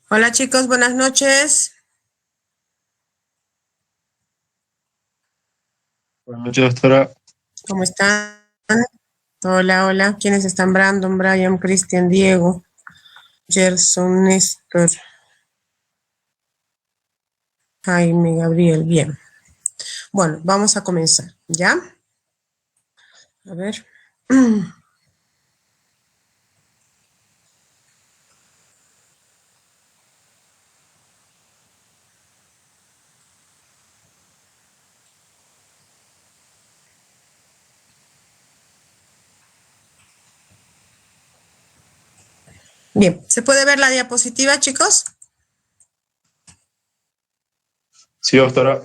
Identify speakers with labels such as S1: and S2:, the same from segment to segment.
S1: Hola chicos, buenas noches.
S2: Buenas noches, doctora.
S1: ¿Cómo están? Hola, hola. ¿Quiénes están? Brandon, Brian, Cristian, Diego, Gerson, Néstor, Jaime, Gabriel. Bien. Bueno, vamos a comenzar, ¿ya? A ver. Bien, ¿se puede ver la diapositiva, chicos?
S2: Sí, doctora.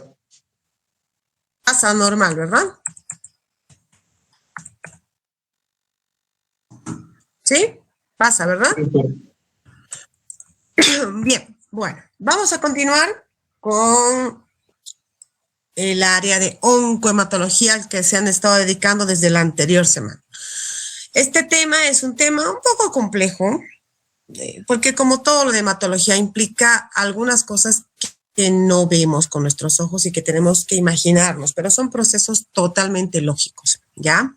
S1: Pasa normal, ¿verdad? ¿Sí? Pasa, ¿verdad? Bien, bueno, vamos a continuar con el área de oncohematología al que se han estado dedicando desde la anterior semana. Este tema es un tema un poco complejo, porque como todo lo de hematología implica algunas cosas que no vemos con nuestros ojos y que tenemos que imaginarnos, pero son procesos totalmente lógicos, ¿ya?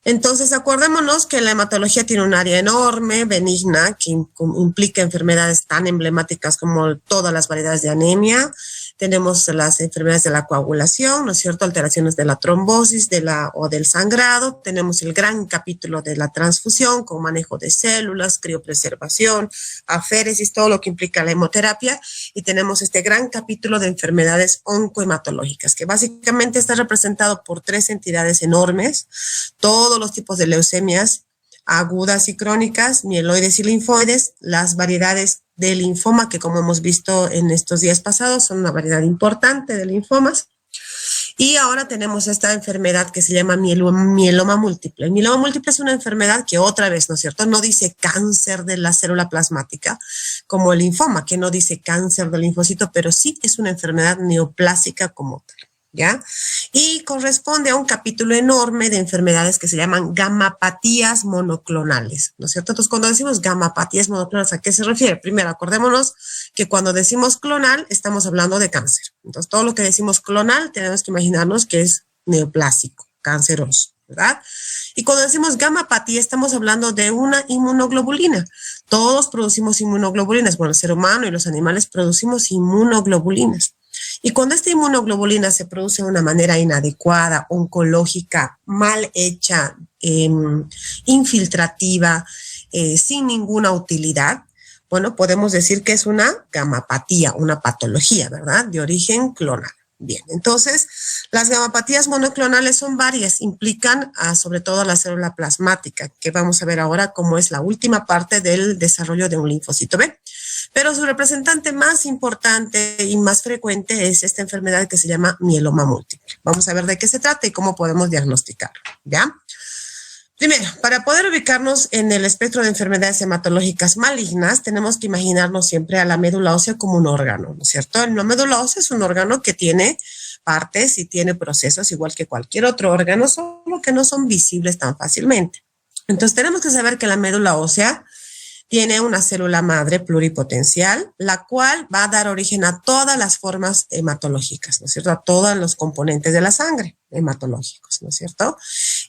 S1: Entonces, acordémonos que la hematología tiene un área enorme, benigna, que implica enfermedades tan emblemáticas como todas las variedades de anemia. Tenemos las enfermedades de la coagulación, ¿no es cierto? Alteraciones de la trombosis o del sangrado. Tenemos el gran capítulo de la transfusión con manejo de células, criopreservación, aféresis, todo lo que implica la hemoterapia. Y tenemos este gran capítulo de enfermedades oncohematológicas, que básicamente está representado por 3 entidades enormes, todos los tipos de leucemias agudas y crónicas, mieloides y linfoides, las variedades de linfoma, que como hemos visto en estos días pasados, son una variedad importante de linfomas. Y ahora tenemos esta enfermedad que se llama mieloma múltiple. El mieloma múltiple es una enfermedad que otra vez, ¿no es cierto?, no dice cáncer de la célula plasmática, como el linfoma, que no dice cáncer del linfocito, pero sí es una enfermedad neoplásica como tal, ¿ya? Y corresponde a un capítulo enorme de enfermedades que se llaman gamapatías monoclonales, ¿no es cierto? Entonces, cuando decimos gamapatías monoclonales, ¿a qué se refiere? Primero, acordémonos que cuando decimos clonal, estamos hablando de cáncer. Entonces, todo lo que decimos clonal, tenemos que imaginarnos que es neoplásico, canceroso, ¿verdad? Y cuando decimos gamapatía, estamos hablando de una inmunoglobulina. Todos producimos inmunoglobulinas. Bueno, el ser humano y los animales producimos inmunoglobulinas. Y cuando esta inmunoglobulina se produce de una manera inadecuada, oncológica, mal hecha, infiltrativa, sin ninguna utilidad, bueno, podemos decir que es una gamapatía, una patología, ¿verdad?, de origen clonal. Bien, entonces, las gamapatías monoclonales son varias, implican sobre todo a la célula plasmática, que vamos a ver ahora cómo es la última parte del desarrollo de un linfocito B. Pero su representante más importante y más frecuente es esta enfermedad que se llama mieloma múltiple. Vamos a ver de qué se trata y cómo podemos diagnosticarlo, ¿ya? Primero, para poder ubicarnos en el espectro de enfermedades hematológicas malignas, tenemos que imaginarnos siempre a la médula ósea como un órgano, ¿no es cierto? La médula ósea es un órgano que tiene partes y tiene procesos igual que cualquier otro órgano, solo que no son visibles tan fácilmente. Entonces, tenemos que saber que la médula ósea tiene una célula madre pluripotencial, la cual va a dar origen a todas las formas hematológicas, ¿no es cierto? A todos los componentes de la sangre hematológicos, ¿no es cierto?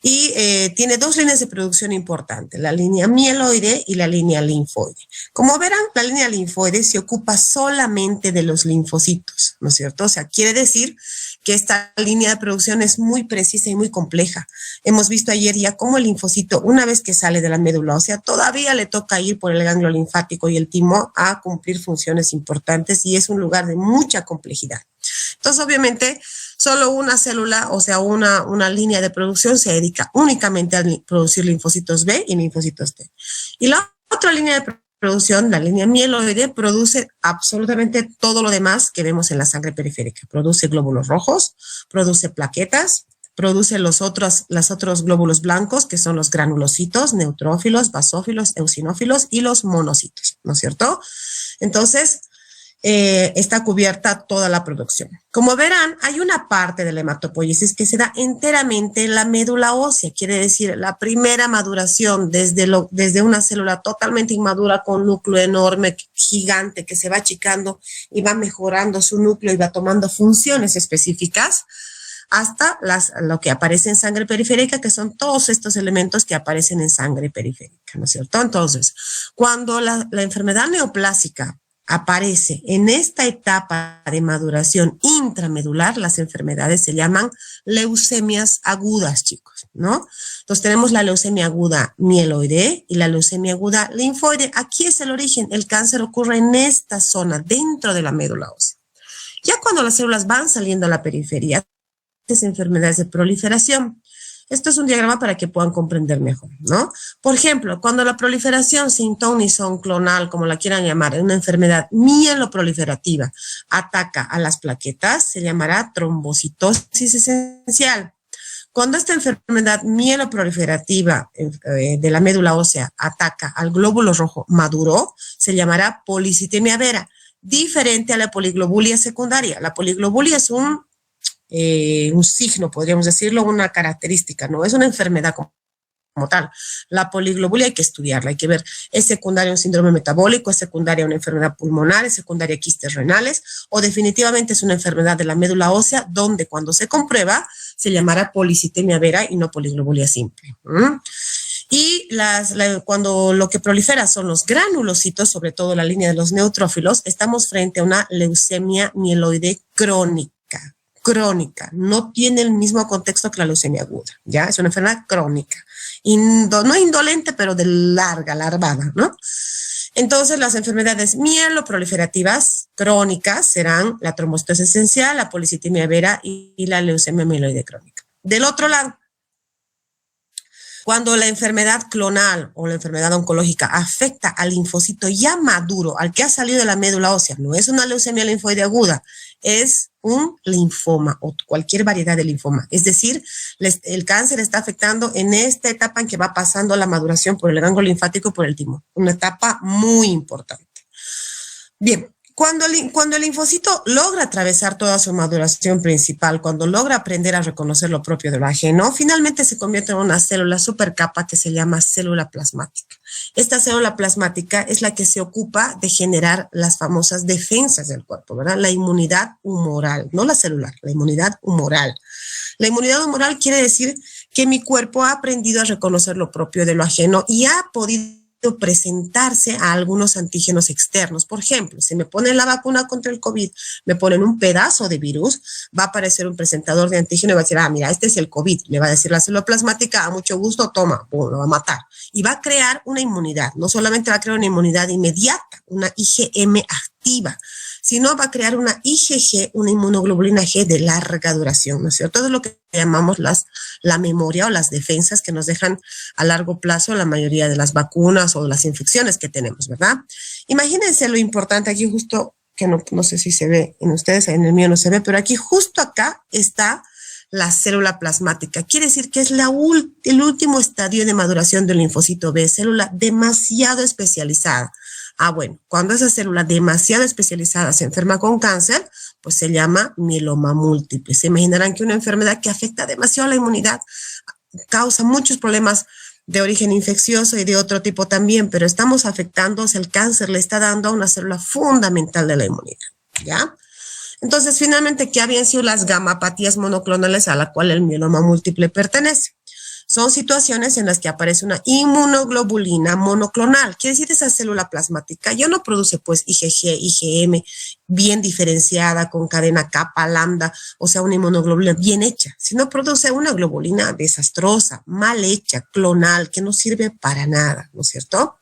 S1: Y tiene 2 líneas de producción importantes, la línea mieloide y la línea linfoide. Como verán, la línea linfoide se ocupa solamente de los linfocitos, ¿no es cierto? O sea, quiere decir que esta línea de producción es muy precisa y muy compleja. Hemos visto ayer ya cómo el linfocito, una vez que sale de la médula ósea, todavía le toca ir por el ganglio linfático y el timo a cumplir funciones importantes, y es un lugar de mucha complejidad. Entonces, obviamente, solo una célula, o sea, una línea de producción se dedica únicamente a producir linfocitos B y linfocitos T. Y la otra línea de producción, la línea mieloide, produce absolutamente todo lo demás que vemos en la sangre periférica. Produce glóbulos rojos, produce plaquetas, produce los otros glóbulos blancos, que son los granulocitos, neutrófilos, basófilos, eosinófilos y los monocitos, ¿no es cierto? Entonces, está cubierta toda la producción. Como verán, hay una parte de la hematopoiesis que se da enteramente en la médula ósea, quiere decir la primera maduración desde una célula totalmente inmadura con núcleo enorme, gigante, que se va achicando y va mejorando su núcleo y va tomando funciones específicas, hasta lo que aparece en sangre periférica, que son todos estos elementos que aparecen en sangre periférica, ¿no es cierto? Entonces, cuando la enfermedad neoplásica aparece en esta etapa de maduración intramedular, las enfermedades se llaman leucemias agudas, chicos, ¿no? Entonces tenemos la leucemia aguda mieloide y la leucemia aguda linfoide. Aquí es el origen, el cáncer ocurre en esta zona, dentro de la médula ósea. Ya cuando las células van saliendo a la periferia, enfermedades de proliferación. Esto es un diagrama para que puedan comprender mejor, ¿no? Por ejemplo, cuando la proliferación sin ton ni son clonal, como la quieran llamar, en una enfermedad mieloproliferativa, ataca a las plaquetas, se llamará trombocitosis esencial. Cuando esta enfermedad mieloproliferativa de la médula ósea ataca al glóbulo rojo maduro, se llamará policitemia vera, diferente a la poliglobulia secundaria. La poliglobulia es un signo, podríamos decirlo, una característica, no es una enfermedad como tal. La poliglobulia hay que estudiarla, hay que ver, es secundaria a un síndrome metabólico, es secundaria a una enfermedad pulmonar, es secundaria a quistes renales, o definitivamente es una enfermedad de la médula ósea, donde cuando se comprueba se llamará policitemia vera y no poliglobulia simple. Y cuando lo que prolifera son los granulocitos, sobre todo la línea de los neutrófilos, estamos frente a una leucemia mieloide crónica, no tiene el mismo contexto que la leucemia aguda, ¿ya? Es una enfermedad crónica, no indolente, pero de larvada, ¿no? Entonces, las enfermedades mieloproliferativas crónicas serán la trombocitosis esencial, la policitemia vera y la leucemia mieloide crónica. Del otro lado, cuando la enfermedad clonal o la enfermedad oncológica afecta al linfocito ya maduro, al que ha salido de la médula ósea, no es una leucemia linfoide aguda, es un linfoma o cualquier variedad de linfoma. Es decir, el cáncer está afectando en esta etapa en que va pasando la maduración por el ganglio linfático y por el timo. Una etapa muy importante. Bien. Cuando el linfocito logra atravesar toda su maduración principal, cuando logra aprender a reconocer lo propio de lo ajeno, finalmente se convierte en una célula supercapa que se llama célula plasmática. Esta célula plasmática es la que se ocupa de generar las famosas defensas del cuerpo, ¿verdad? La inmunidad humoral, no la celular, la inmunidad humoral. La inmunidad humoral quiere decir que mi cuerpo ha aprendido a reconocer lo propio de lo ajeno y ha podido presentarse a algunos antígenos externos. Por ejemplo, si me ponen la vacuna contra el COVID, me ponen un pedazo de virus, va a aparecer un presentador de antígeno y va a decir, mira, este es el COVID. Le va a decir la célula plasmática, a mucho gusto, toma, lo va a matar. Y va a crear una inmunidad. No solamente va a crear una inmunidad inmediata, una IgM activa, sino va a crear una IgG, una inmunoglobulina G de larga duración, ¿no es cierto? Todo es lo que llamamos la memoria o las defensas que nos dejan a largo plazo la mayoría de las vacunas o las infecciones que tenemos, ¿verdad? Imagínense lo importante aquí justo, que no sé si se ve en ustedes, en el mío no se ve, pero aquí justo acá está la célula plasmática. Quiere decir que es el último estadio de maduración del linfocito B, célula demasiado especializada. Bueno, cuando esa célula demasiado especializada se enferma con cáncer, pues se llama mieloma múltiple. Se imaginarán que una enfermedad que afecta demasiado la inmunidad causa muchos problemas de origen infeccioso y de otro tipo también, pero estamos afectando, el cáncer le está dando a una célula fundamental de la inmunidad, ¿ya? Entonces, finalmente, ¿qué habían sido las gamapatías monoclonales a la cual el mieloma múltiple pertenece? Son situaciones en las que aparece una inmunoglobulina monoclonal. Quiere decir, esa célula plasmática ya no produce pues IgG, IgM bien diferenciada con cadena kappa, lambda, o sea, una inmunoglobulina bien hecha, sino produce una globulina desastrosa, mal hecha, clonal, que no sirve para nada, ¿no es cierto?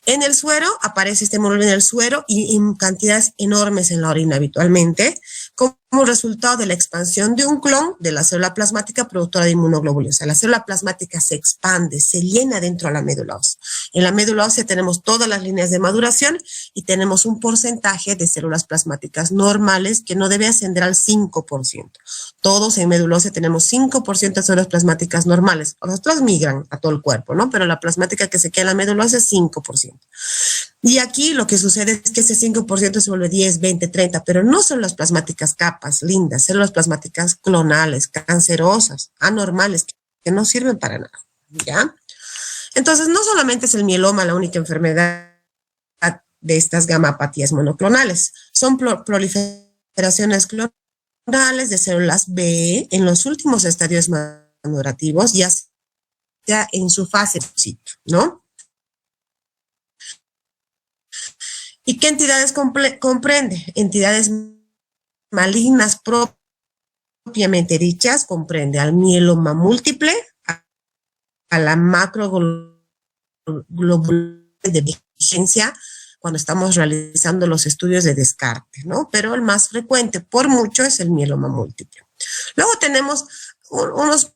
S1: En el suero aparece esta hemoglobina en el suero y en cantidades enormes en la orina habitualmente, como resultado de la expansión de un clon de la célula plasmática productora de inmunoglóbulos. O sea, la célula plasmática se expande, se llena dentro de la médula ósea. En la médula ósea tenemos todas las líneas de maduración y tenemos un porcentaje de células plasmáticas normales que no debe ascender al 5%. Todos en médula ósea tenemos 5% de células plasmáticas normales. Las otras migran a todo el cuerpo, ¿no? Pero la plasmática que se queda en la médula ósea es 5%. Y aquí lo que sucede es que ese 5% se vuelve 10, 20, 30, pero no son las plasmáticas capas, lindas, células plasmáticas clonales, cancerosas, anormales, que no sirven para nada, ¿ya? Entonces, no solamente es el mieloma la única enfermedad de estas gamapatías monoclonales, son proliferaciones clonales de células B en los últimos estadios madurativos, ya sea en su fase, ¿no? ¿Y qué entidades comprende? Entidades malignas propiamente dichas, comprende al mieloma múltiple, a la macroglobulina de vigencia, cuando estamos realizando los estudios de descarte, ¿no? Pero el más frecuente, por mucho, es el mieloma múltiple. Luego tenemos unos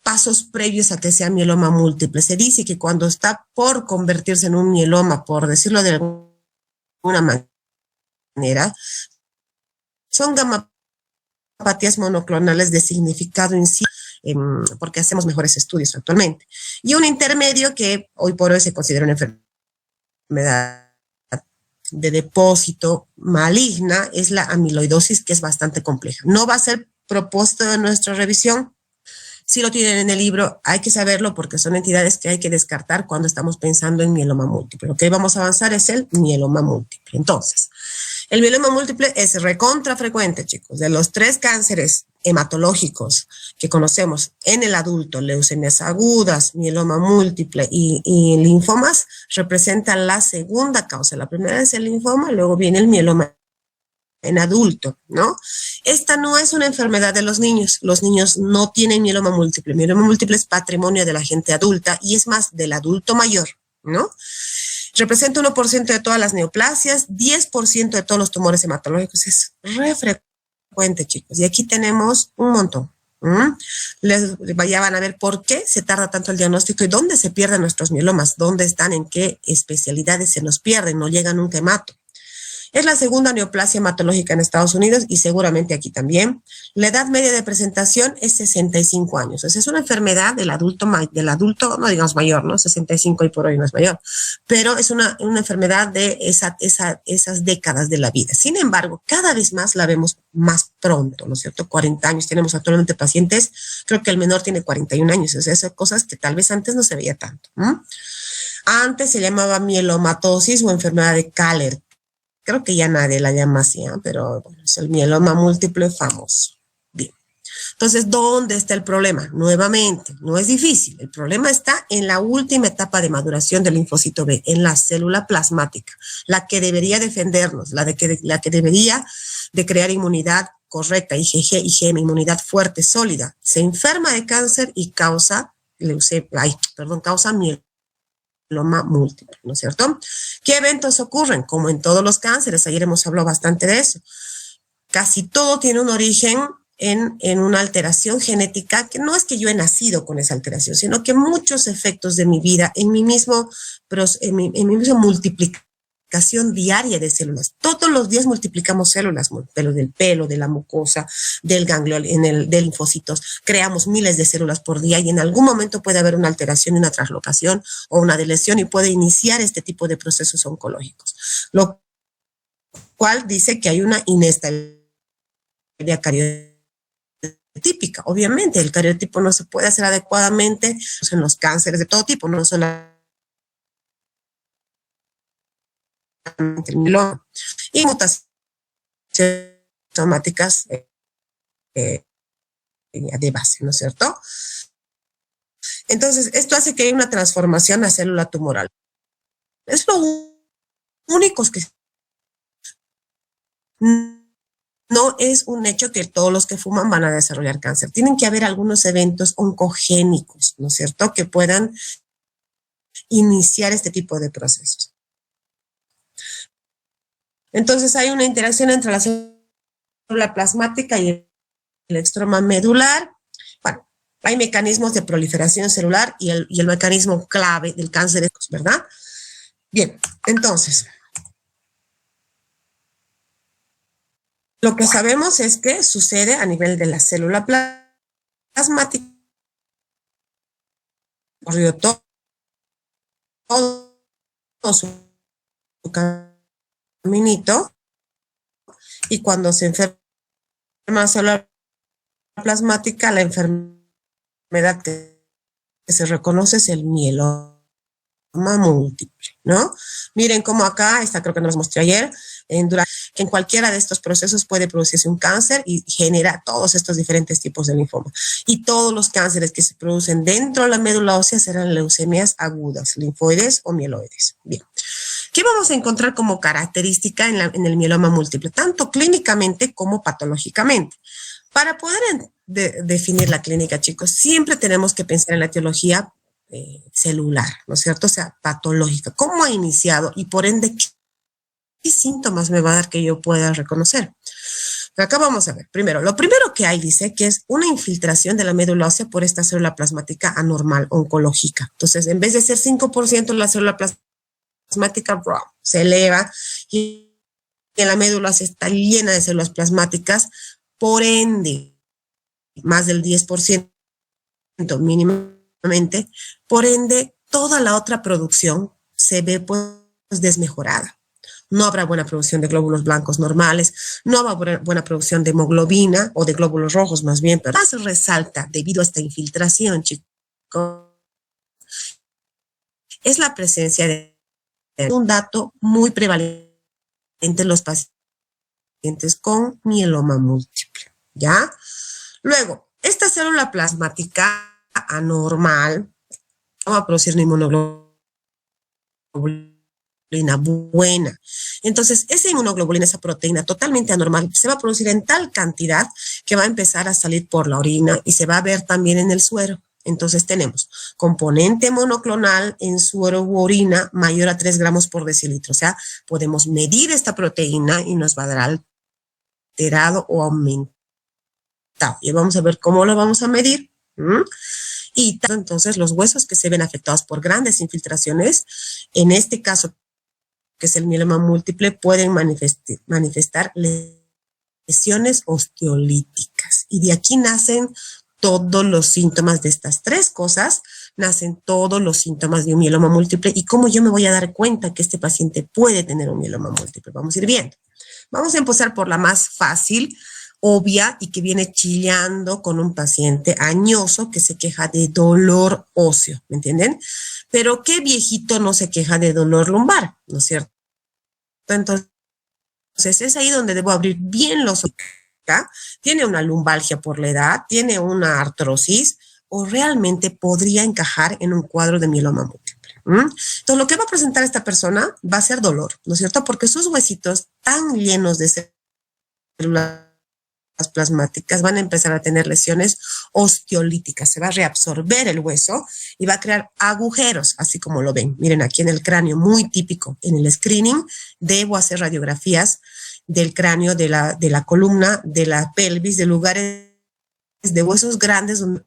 S1: pasos previos a que sea mieloma múltiple. Se dice que cuando está por convertirse en un mieloma, por decirlo de alguna manera, son gamapatías monoclonales de significado in situ, porque hacemos mejores estudios actualmente. Y un intermedio que hoy por hoy se considera una enfermedad de depósito maligna es la amiloidosis, que es bastante compleja. No va a ser propósito de nuestra revisión. Si lo tienen en el libro, hay que saberlo porque son entidades que hay que descartar cuando estamos pensando en mieloma múltiple. Lo que vamos a avanzar es el mieloma múltiple. Entonces, el mieloma múltiple es recontra frecuente, chicos. De los 3 cánceres hematológicos que conocemos en el adulto, leucemias agudas, mieloma múltiple y linfomas, representan la segunda causa. La primera es el linfoma, luego viene el mieloma en adulto, ¿no? Esta no es una enfermedad de los niños. Los niños no tienen mieloma múltiple. Mieloma múltiple es patrimonio de la gente adulta y es más del adulto mayor, ¿no? Representa 1% de todas las neoplasias, 10% de todos los tumores hematológicos. Es re frecuente, chicos. Y aquí tenemos un montón. Ya van a ver por qué se tarda tanto el diagnóstico y dónde se pierden nuestros mielomas, dónde están, en qué especialidades se nos pierden, no llega nunca hemato. Es la segunda neoplasia hematológica en Estados Unidos y seguramente aquí también. La edad media de presentación es 65 años. O sea, es una enfermedad del adulto, no digamos mayor, ¿no? 65 y por hoy no es mayor, pero es una enfermedad de esas décadas de la vida. Sin embargo, cada vez más la vemos más pronto, ¿no es cierto? 40 años. Tenemos actualmente pacientes, creo que el menor tiene 41 años. O sea, esas cosas que tal vez antes no se veía tanto. Antes se llamaba mielomatosis o enfermedad de Kahler. Creo que ya nadie la llama así, pero bueno, es el mieloma múltiple famoso. Bien. Entonces, ¿dónde está el problema? Nuevamente, no es difícil. El problema está en la última etapa de maduración del linfocito B, en la célula plasmática, la que debería defendernos, la que debería de crear inmunidad correcta, IgG, IgM, inmunidad fuerte, sólida. Se enferma de cáncer y causa mieloma múltiple, ¿no es cierto? ¿Qué eventos ocurren? Como en todos los cánceres, ayer hemos hablado bastante de eso. Casi todo tiene un origen en una alteración genética, que no es que yo he nacido con esa alteración, sino que muchos efectos de mi vida, en mi misma multiplicación diaria de células. Todos los días multiplicamos células, del pelo, de la mucosa, del ganglio, de linfocitos. Creamos miles de células por día y en algún momento puede haber una alteración, una translocación o una deleción y puede iniciar este tipo de procesos oncológicos. Lo cual dice que hay una inestabilidad cariótica. Obviamente, el cariotipo no se puede hacer adecuadamente en los cánceres de todo tipo, no solamente el mieloma, y mutaciones somáticas de base, ¿no es cierto? Entonces, esto hace que haya una transformación a célula tumoral. Es lo único que no es un hecho que todos los que fuman van a desarrollar cáncer. Tienen que haber algunos eventos oncogénicos, ¿no es cierto?, que puedan iniciar este tipo de procesos. Entonces hay una interacción entre las células célula plasmática y el estroma medular. Bueno, hay mecanismos de proliferación celular y el mecanismo clave del cáncer, ¿verdad? Bien, entonces, lo que sabemos es que sucede a nivel de la célula plasmática, corrió todo su caminito, y cuando se enferma la célula plasmática, la enfermedad que se reconoce es el mieloma múltiple, ¿no? Miren cómo acá, esta creo que nos mostré ayer, que en cualquiera de estos procesos puede producirse un cáncer y genera todos estos diferentes tipos de linfoma. Y todos los cánceres que se producen dentro de la médula ósea serán leucemias agudas, linfoides o mieloides. Bien. ¿Qué vamos a encontrar como característica en el mieloma múltiple? Tanto clínicamente como patológicamente. Para poder definir la clínica, chicos, siempre tenemos que pensar en la etiología celular, ¿no es cierto? O sea, patológica. ¿Cómo ha iniciado? Y por ende, ¿qué síntomas me va a dar que yo pueda reconocer? Pero acá vamos a ver. Primero, lo primero que hay dice que es una infiltración de la médula ósea por esta célula plasmática anormal, oncológica. Entonces, en vez de ser 5% la célula plasmática, se eleva y en la médula ósea está llena de células plasmáticas, por ende, más del 10% mínimamente, por ende, toda la otra producción se ve pues desmejorada. No habrá buena producción de glóbulos blancos normales, no habrá buena producción de hemoglobina o de glóbulos rojos más bien, pero más resalta debido a esta infiltración, chicos, es la presencia de un dato muy prevalente en los pacientes con mieloma múltiple, ¿ya? Luego, esta célula plasmática anormal no va a producir una inmunoglobulina buena. Entonces, esa inmunoglobulina, esa proteína totalmente anormal, se va a producir en tal cantidad que va a empezar a salir por la orina y se va a ver también en el suero. Entonces tenemos componente monoclonal en suero u orina mayor a 3 gramos por decilitro. O sea, podemos medir esta proteína y nos va a dar alterado o aumentado. Y vamos a ver cómo lo vamos a medir. Y entonces los huesos que se ven afectados por grandes infiltraciones, en este caso que es el mieloma múltiple, pueden manifestar lesiones osteolíticas. Y de aquí nacen todos los síntomas de estas tres cosas, nacen todos los síntomas de un mieloma múltiple. ¿Y cómo yo me voy a dar cuenta que este paciente puede tener un mieloma múltiple? Vamos a ir viendo. Vamos a empezar por la más fácil, obvia y que viene chillando con un paciente añoso que se queja de dolor óseo, ¿me entienden? Pero ¿qué viejito no se queja de dolor lumbar? ¿No es cierto? Entonces es ahí donde debo abrir bien los ojos. ¿Tiene una lumbalgia por la edad? ¿Tiene una artrosis? ¿O realmente podría encajar en un cuadro de mieloma múltiple? Entonces, lo que va a presentar esta persona va a ser dolor, ¿no es cierto? Porque sus huesitos tan llenos de células plasmáticas van a empezar a tener lesiones osteolíticas. Se va a reabsorber el hueso y va a crear agujeros, así como lo ven. Miren, aquí en el cráneo, muy típico. En el screening debo hacer radiografías del cráneo, de la columna, de la pelvis, de lugares de huesos grandes donde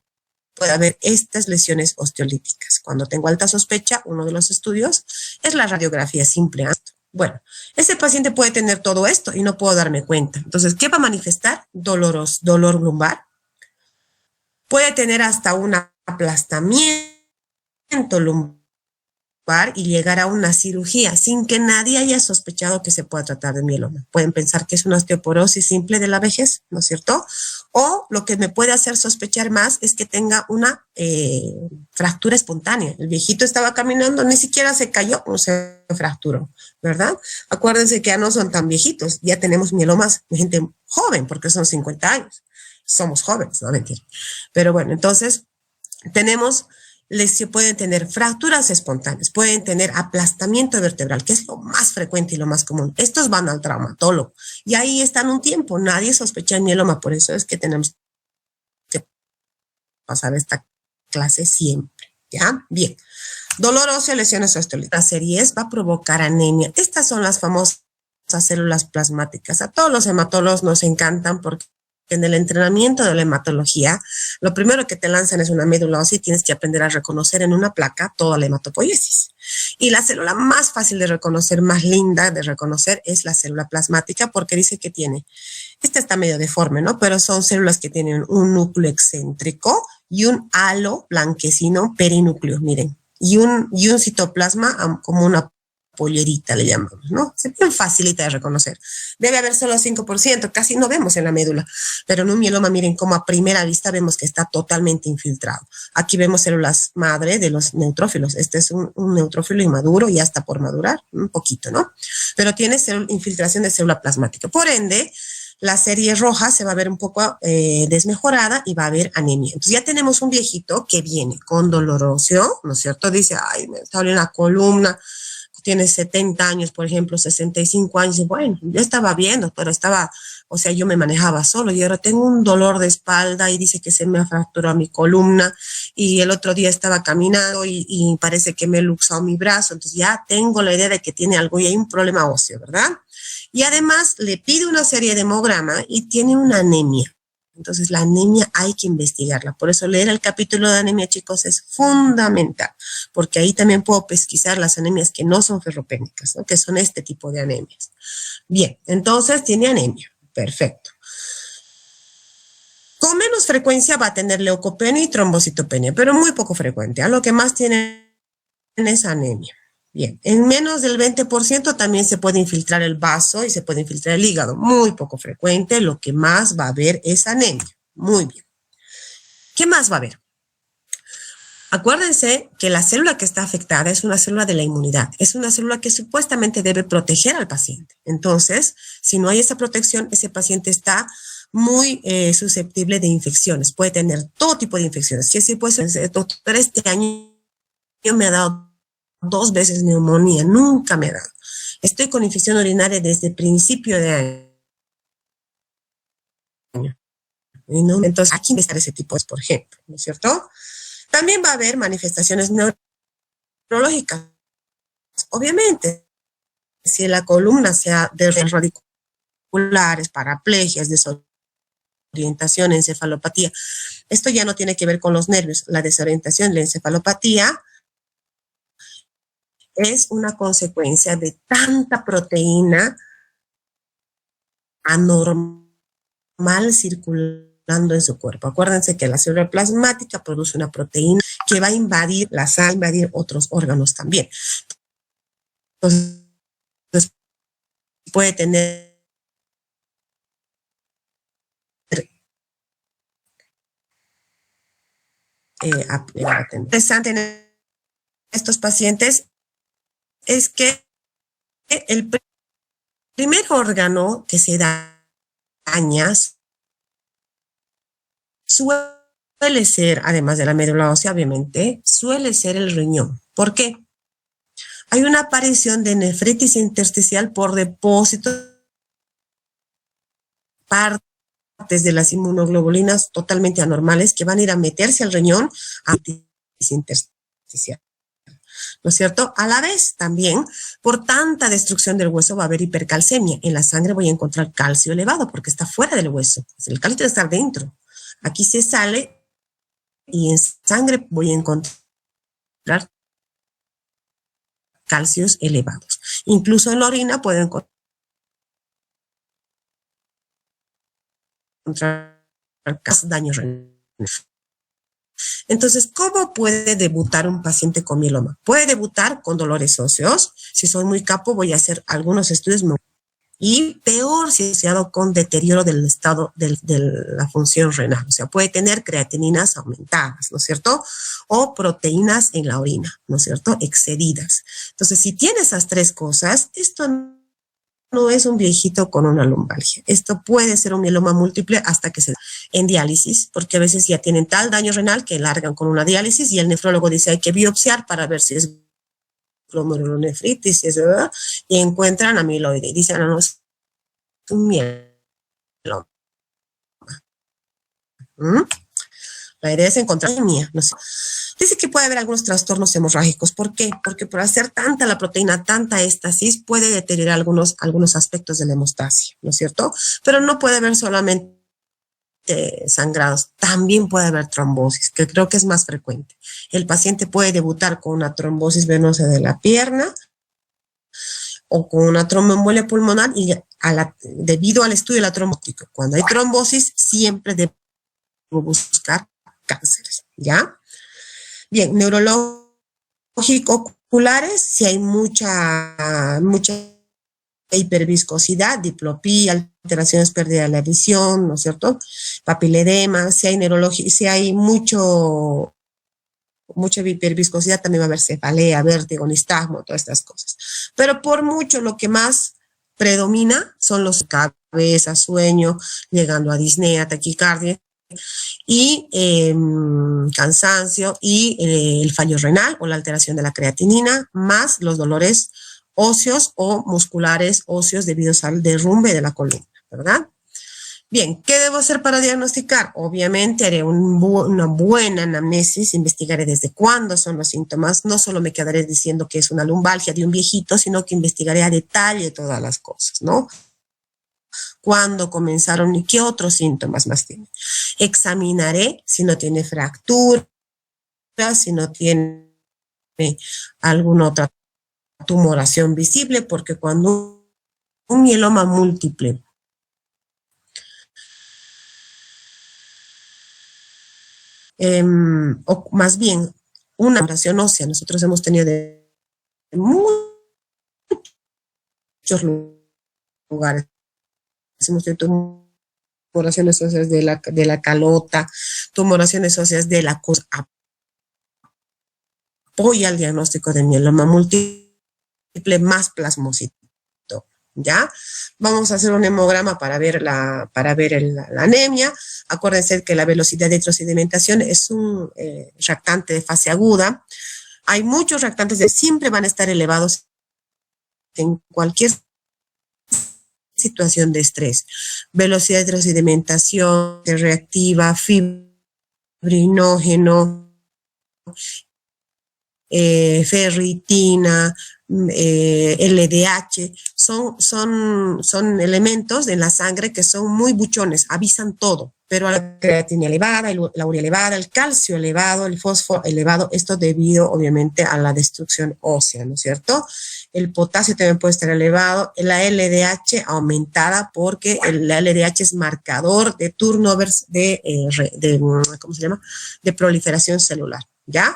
S1: puede haber estas lesiones osteolíticas. Cuando tengo alta sospecha, uno de los estudios es la radiografía simple. Bueno, ese paciente puede tener todo esto y no puedo darme cuenta. Entonces, ¿qué va a manifestar? Dolor lumbar. Puede tener hasta un aplastamiento lumbar y llegar a una cirugía sin que nadie haya sospechado que se pueda tratar de mieloma. Pueden pensar que es una osteoporosis simple de la vejez, ¿no es cierto? O lo que me puede hacer sospechar más es que tenga una fractura espontánea. El viejito estaba caminando, ni siquiera se cayó o se fracturó, ¿verdad? Acuérdense que ya no son tan viejitos, ya tenemos mielomas de gente joven porque son 50 años. Somos jóvenes, no mentir. Pero bueno, entonces tenemos... pueden tener fracturas espontáneas, pueden tener aplastamiento vertebral, que es lo más frecuente y lo más común. Estos van al traumatólogo y ahí están un tiempo. Nadie sospecha de mieloma, por eso es que tenemos que pasar esta clase siempre, ¿ya? Bien. Dolor óseo, lesiones osteolíticas. La series va a provocar anemia. Estas son las famosas a células plasmáticas. A todos los hematólogos nos encantan porque en el entrenamiento de la hematología, lo primero que te lanzan es una médula ósea y tienes que aprender a reconocer en una placa toda la hematopoiesis. Y la célula más fácil de reconocer, más linda de reconocer, es la célula plasmática porque dice que tiene, esta está medio deforme, ¿no? Pero son células que tienen un núcleo excéntrico y un halo blanquecino perinúcleo, miren. Y un citoplasma como una pollerita le llamamos, ¿no? Es bien facilita de reconocer. Debe haber solo 5%, casi no vemos en la médula, pero en un mieloma, miren cómo a primera vista vemos que está totalmente infiltrado. Aquí vemos células madre de los neutrófilos. Este es un neutrófilo inmaduro, ya está por madurar, un poquito, ¿no? Pero tiene infiltración de célula plasmática. Por ende, la serie roja se va a ver un poco desmejorada y va a haber anemia. Entonces ya tenemos un viejito que viene con dolor óseo, ¿no es cierto? Dice, ay, me está doliendo la columna, tiene 70 años, por ejemplo, 65 años, y bueno, yo estaba viendo, pero o sea, yo me manejaba solo y ahora tengo un dolor de espalda y dice que se me ha fracturado mi columna y el otro día estaba caminando y parece que me he luxado mi brazo, entonces ya tengo la idea de que tiene algo y hay un problema óseo, ¿verdad? Y además le pide una serie de hemograma y tiene una anemia. Entonces, la anemia hay que investigarla. Por eso leer el capítulo de anemia, chicos, es fundamental, porque ahí también puedo pesquisar las anemias que no son ferropénicas, ¿no? Que son este tipo de anemias. Bien, entonces tiene anemia. Perfecto. Con menos frecuencia va a tener leucopenia y trombocitopenia, pero muy poco frecuente. A lo que más tiene es anemia. Bien, en menos del 20% también se puede infiltrar el vaso y se puede infiltrar el hígado. Muy poco frecuente, lo que más va a haber es anemia. Muy bien. ¿Qué más va a haber? Acuérdense que la célula que está afectada es una célula de la inmunidad. Es una célula que supuestamente debe proteger al paciente. Entonces, si no hay esa protección, ese paciente está muy susceptible de infecciones. Puede tener todo tipo de infecciones. Si ese puede ser, doctor, este año me ha dado 2 veces neumonía, nunca me ha dado. Estoy con infección urinaria desde el principio de año. ¿No? Entonces, aquí está ese tipo, por ejemplo, ¿no es cierto? También va a haber manifestaciones neurológicas. Obviamente, si la columna sea de radiculares, paraplegias, desorientación, encefalopatía, esto ya no tiene que ver con los nervios. La desorientación, la encefalopatía, es una consecuencia de tanta proteína anormal circulando en su cuerpo. Acuérdense que la célula plasmática produce una proteína que va a invadir la sangre, va a invadir otros órganos también. Entonces, puede tener interesante en estos pacientes es que el primer órgano que se daña suele ser, además de la médula ósea, obviamente, suele ser el riñón. ¿Por qué? Hay una aparición de nefritis intersticial por depósito partes de las inmunoglobulinas totalmente anormales que van a ir a meterse al riñón a nefritis intersticial. ¿No es cierto? A la vez también, por tanta destrucción del hueso va a haber hipercalcemia. En la sangre voy a encontrar calcio elevado porque está fuera del hueso. El calcio debe estar dentro. Aquí se sale y en sangre voy a encontrar calcios elevados. Incluso en la orina puedo encontrar daños renales. Entonces, ¿cómo puede debutar un paciente con mieloma? Puede debutar con dolores óseos. Si soy muy capo, voy a hacer algunos estudios. Y peor si asociado con deterioro del estado de la función renal. O sea, puede tener creatininas aumentadas, ¿no es cierto? O proteínas en la orina, ¿no es cierto? Excedidas. Entonces, si tiene esas 3 cosas, esto no es un viejito con una lumbalgia. Esto puede ser un mieloma múltiple hasta que se da en diálisis, porque a veces ya tienen tal daño renal que largan con una diálisis y el nefrólogo dice hay que biopsiar para ver si es glomerulonefritis y encuentran amiloide. Y dicen, no, es un mieloma. La idea es encontrar anemia, no sé. Dice que puede haber algunos trastornos hemorrágicos. ¿Por qué? Porque por hacer tanta la proteína, tanta éstasis, puede deteriorar algunos aspectos de la hemostasia, ¿no es cierto? Pero no puede haber solamente sangrados, también puede haber trombosis, que creo que es más frecuente. El paciente puede debutar con una trombosis venosa de la pierna o con una tromboembolia pulmonar y debido al estudio de la trombosis, cuando hay trombosis siempre debemos buscar cánceres, ¿ya? Bien, neurológico oculares, si hay mucha hiperviscosidad, diplopía, alteraciones, pérdida de la visión, ¿no es cierto? Papiledema, si hay mucha hiperviscosidad, también va a haber cefalea, vértigo, nistagmo, todas estas cosas. Pero por mucho lo que más predomina son los cabeza, sueño, llegando a disnea, taquicardia, y cansancio y el fallo renal o la alteración de la creatinina, más los dolores óseos o musculares óseos debido al derrumbe de la columna, ¿verdad? Bien, ¿qué debo hacer para diagnosticar? Obviamente haré una buena anamnesis, investigaré desde cuándo son los síntomas, no solo me quedaré diciendo que es una lumbalgia de un viejito, sino que investigaré a detalle todas las cosas, ¿no? Cuándo comenzaron y qué otros síntomas más tienen. Examinaré si no tiene fractura, si no tiene alguna otra tumoración visible, porque cuando un mieloma múltiple o más bien una tumoración ósea, nosotros hemos tenido de muchos lugares, hemos tenido tumoraciones óseas de la calota, tumoraciones óseas de la cosa, apoya el diagnóstico de mieloma múltiple más plasmocito, ¿ya? Vamos a hacer un hemograma para ver la anemia. Acuérdense que la velocidad de retrosedimentación es un reactante de fase aguda. Hay muchos reactantes que siempre van a estar elevados en cualquier situación de estrés. Velocidad de retrosedimentación reactiva, fibrinógeno, ferritina, LDH, son elementos de la sangre que son muy buchones, avisan todo, pero la creatina elevada, la urea elevada, el calcio elevado, el fósforo elevado, esto debido obviamente a la destrucción ósea, ¿no es cierto? El potasio también puede estar elevado, la LDH aumentada porque la LDH es marcador de turnovers ¿cómo se llama? De proliferación celular, ¿ya?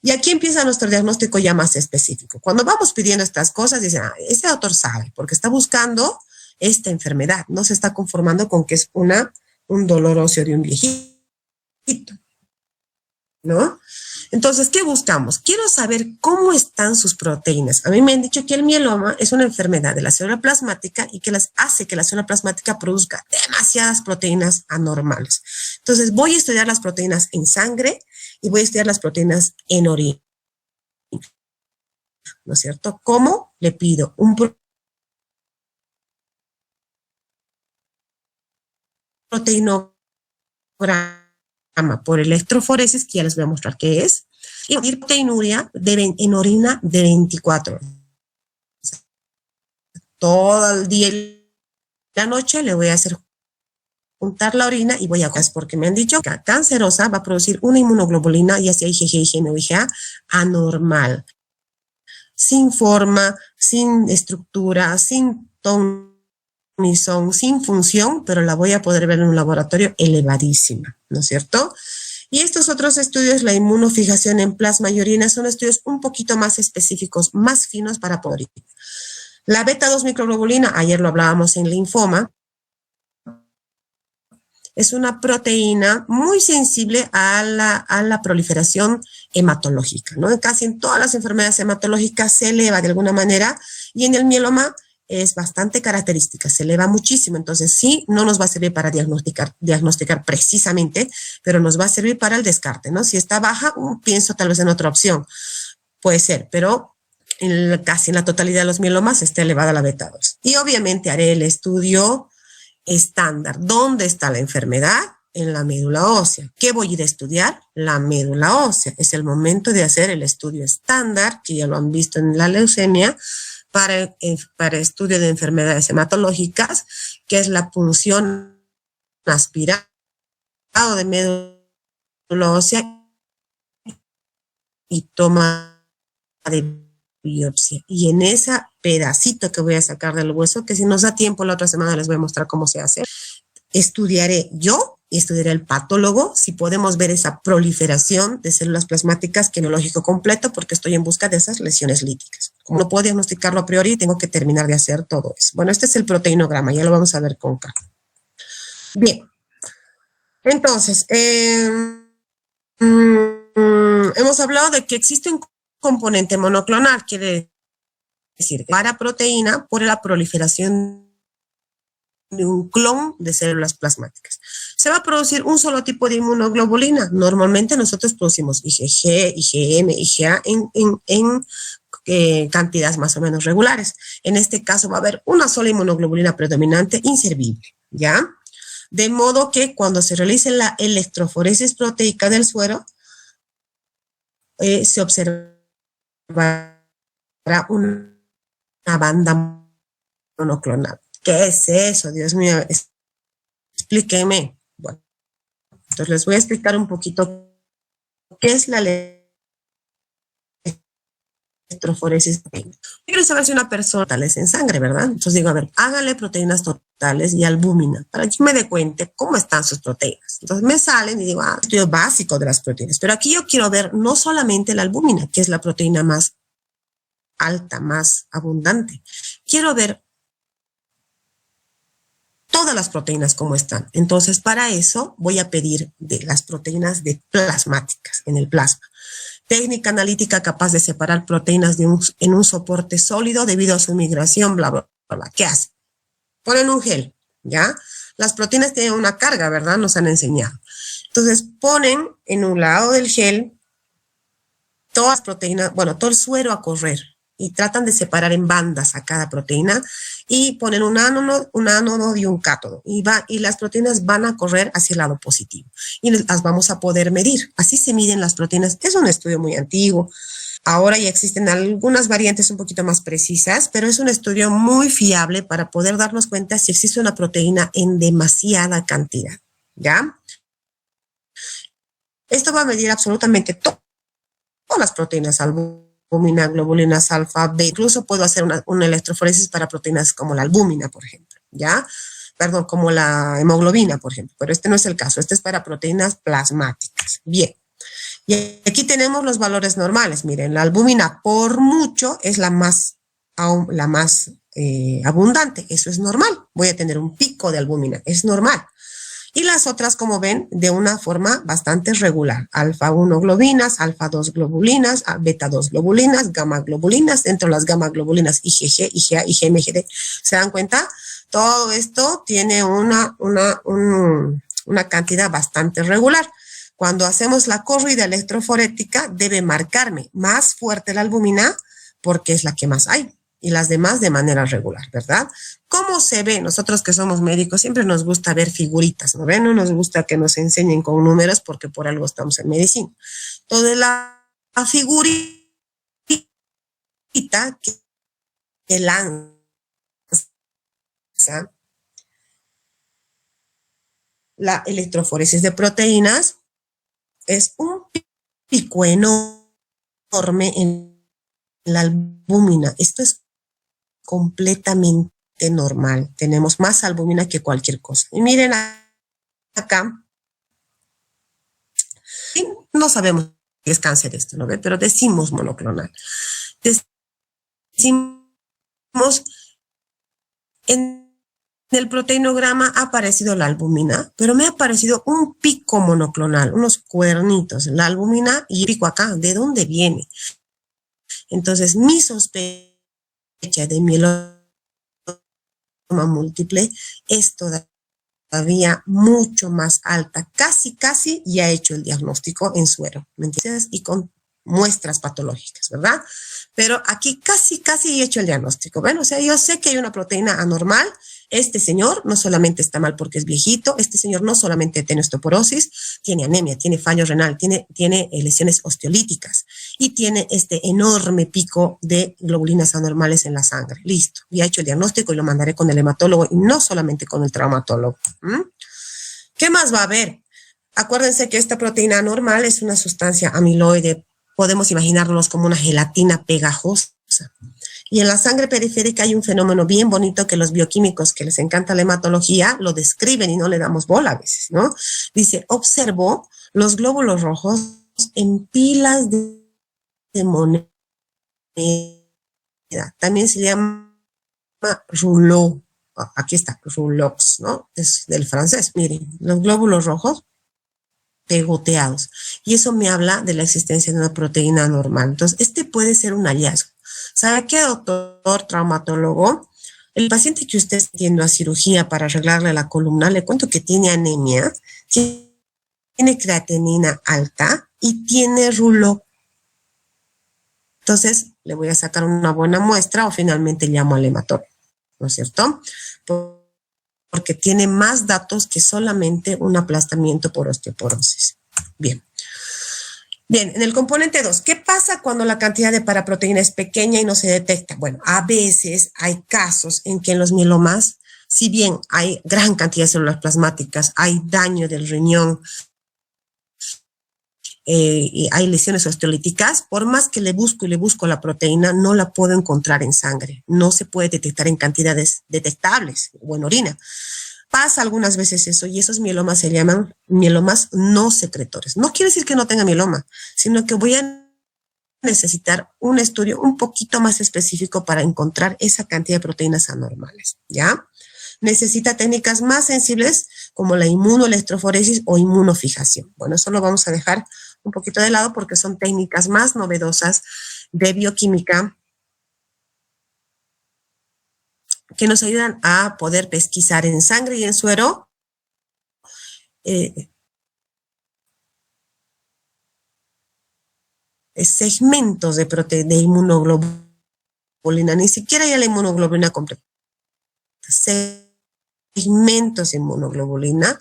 S1: Y aquí empieza nuestro diagnóstico ya más específico. Cuando vamos pidiendo estas cosas, dicen, este doctor sabe, porque está buscando esta enfermedad, no se está conformando con que es un dolor óseo de un viejito, ¿no? Entonces, ¿qué buscamos? Quiero saber cómo están sus proteínas. A mí me han dicho que el mieloma es una enfermedad de la célula plasmática y que hace que la célula plasmática produzca demasiadas proteínas anormales. Entonces, voy a estudiar las proteínas en sangre y voy a estudiar las proteínas en orina, ¿no es cierto? ¿Cómo? Le pido un proteinograma por electroforesis, que ya les voy a mostrar qué es, y medir proteinuria en orina de 24 horas. Todo el día y la noche le voy a hacer juntar la orina y voy a porque me han dicho que la cancerosa va a producir una inmunoglobulina, ya sea IgG, IgM o IgA, anormal, sin forma, sin estructura, sin tonizón, sin función, pero la voy a poder ver en un laboratorio elevadísima, ¿no es cierto? Y estos otros estudios, la inmunofijación en plasma y orina, son estudios un poquito más específicos, más finos para poder. La beta-2 microglobulina, ayer lo hablábamos en linfoma, es una proteína muy sensible a la proliferación hematológica, ¿no? Casi en todas las enfermedades hematológicas se eleva de alguna manera y en el mieloma es bastante característica, se eleva muchísimo, entonces sí, no nos va a servir para diagnosticar precisamente, pero nos va a servir para el descarte, ¿no? Si está baja, pienso tal vez en otra opción, puede ser, pero casi en la totalidad de los mielomas está elevada la beta-2. Y obviamente haré el estudio estándar, dónde está la enfermedad, en la médula ósea. ¿Qué voy a ir a estudiar? La médula ósea. Es el momento de hacer el estudio estándar, que ya lo han visto en la leucemia, para estudio de enfermedades hematológicas, que es la punción aspirada de médula ósea y toma de biopsia. Y en ese pedacito que voy a sacar del hueso, que si nos da tiempo la otra semana les voy a mostrar cómo se hace, estudiaré yo y estudiaré el patólogo si podemos ver esa proliferación de células plasmáticas quimiológico completo, porque estoy en busca de esas lesiones líticas. Como no puedo diagnosticarlo a priori, tengo que terminar de hacer todo eso. Bueno, este es el proteinograma, ya lo vamos a ver con calma. Bien, entonces, hemos hablado de que existe un componente monoclonal, quiere decir, para proteína por la proliferación de un clon de células plasmáticas. Se va a producir un solo tipo de inmunoglobulina. Normalmente nosotros producimos IgG, IgM, IgA en cantidades más o menos regulares. En este caso va a haber una sola inmunoglobulina predominante inservible, ¿ya? De modo que cuando se realice la electroforesis proteica del suero, se observará una banda monoclonal. ¿Qué es eso? Dios mío, explíquenme. Bueno, entonces les voy a explicar un poquito qué es la electroforesis. Quiero saber si una persona totales en sangre, ¿verdad? Entonces digo, a ver, háganle proteínas totales y albúmina para que me dé cuenta cómo están sus proteínas. Entonces me salen y digo, estudio básico de las proteínas. Pero aquí yo quiero ver no solamente la albúmina, que es la proteína más alta, más abundante. Quiero ver todas las proteínas como están. Entonces, para eso voy a pedir de las proteínas de plasmáticas en el plasma. Técnica analítica capaz de separar proteínas en un soporte sólido debido a su migración, bla, bla, bla. ¿Qué hace? Ponen un gel, ¿ya? Las proteínas tienen una carga, ¿verdad? Nos han enseñado. Entonces, ponen en un lado del gel todas las proteínas, bueno, todo el suero a correr, y tratan de separar en bandas a cada proteína y ponen un ánodo y un cátodo y las proteínas van a correr hacia el lado positivo y las vamos a poder medir. Así se miden las proteínas. Es un estudio muy antiguo. Ahora ya existen algunas variantes un poquito más precisas, pero es un estudio muy fiable para poder darnos cuenta si existe una proteína en demasiada cantidad, ¿ya? Esto va a medir absolutamente todas las proteínas, albúmina, globulinas alfa, B. Incluso puedo hacer una electroforesis para proteínas como la albúmina, por ejemplo, ¿ya? Perdón, como la hemoglobina, por ejemplo. Pero este no es el caso. Este es para proteínas plasmáticas. Bien. Y aquí tenemos los valores normales. Miren, la albúmina por mucho es la más abundante. Eso es normal. Voy a tener un pico de albúmina. Es normal. Y las otras, como ven, de una forma bastante regular. Alfa 1 globinas, alfa 2 globulinas, beta 2 globulinas, gamma globulinas. Dentro de las gamma globulinas IgG, IgA, IgM, IgD. ¿Se dan cuenta? Todo esto tiene una cantidad bastante regular. Cuando hacemos la corrida electroforética, debe marcarme más fuerte la albúmina porque es la que más hay. Y las demás de manera regular, ¿verdad? ¿Cómo se ve? Nosotros que somos médicos siempre nos gusta ver figuritas, ¿no ven? No nos gusta que nos enseñen con números porque por algo estamos en medicina. Entonces la figurita que lanza la electroforesis de proteínas es un pico enorme en la albúmina. Esto es completamente normal. Tenemos más albúmina que cualquier cosa. Y miren acá, no sabemos si es cáncer esto, ¿no ve? Pero decimos monoclonal. Decimos, en el proteinograma ha aparecido la albúmina, pero me ha aparecido un pico monoclonal, unos cuernitos. La albúmina y el pico acá, ¿de dónde viene? Entonces, mi sospecha de mieloma múltiple es todavía mucho más alta. Casi ya he hecho el diagnóstico en suero. ¿Me entiendes? Y con muestras patológicas, ¿verdad? Pero aquí casi he hecho el diagnóstico. Bueno, o sea, yo sé que hay una proteína anormal. Este señor no solamente está mal porque es viejito, este señor no solamente tiene osteoporosis, tiene anemia, tiene fallo renal, tiene lesiones osteolíticas y tiene este enorme pico de globulinas anormales en la sangre. Listo, ya he hecho el diagnóstico y lo mandaré con el hematólogo y no solamente con el traumatólogo. ¿Qué más va a haber? Acuérdense que esta proteína anormal es una sustancia amiloide. Podemos imaginarnos como una gelatina pegajosa. Y en la sangre periférica hay un fenómeno bien bonito que los bioquímicos que les encanta la hematología lo describen y no le damos bola a veces, ¿no? Dice, observó los glóbulos rojos en pilas de moneda. También se llama rouleau. Aquí está, rouleaux, ¿no? Es del francés. Miren, los glóbulos rojos pegoteados. Y eso me habla de la existencia de una proteína anormal. Entonces, este puede ser un hallazgo. ¿Sabe qué, doctor traumatólogo? El paciente que usted está yendo a cirugía para arreglarle la columna, le cuento que tiene anemia, tiene creatinina alta y tiene rouleau. Entonces, le voy a sacar una buena muestra o finalmente llamo al hematólogo, ¿no es cierto? Porque tiene más datos que solamente un aplastamiento por osteoporosis. Bien. Bien, en el componente 2, ¿qué pasa cuando la cantidad de paraproteína es pequeña y no se detecta? Bueno, a veces hay casos en que en los mielomas, si bien hay gran cantidad de células plasmáticas, hay daño del riñón, y hay lesiones osteolíticas, por más que le busco la proteína, no la puedo encontrar en sangre. No se puede detectar en cantidades detectables o en orina. Pasa algunas veces eso y esos mielomas se llaman mielomas no secretores. No quiere decir que no tenga mieloma, sino que voy a necesitar un estudio un poquito más específico para encontrar esa cantidad de proteínas anormales, ¿ya? Necesita técnicas más sensibles como la inmunoelectroforesis o inmunofijación. Bueno, eso lo vamos a dejar un poquito de lado porque son técnicas más novedosas de bioquímica que nos ayudan a poder pesquisar en sangre y en suero segmentos de inmunoglobulina, ni siquiera ya la inmunoglobulina completa, segmentos de inmunoglobulina,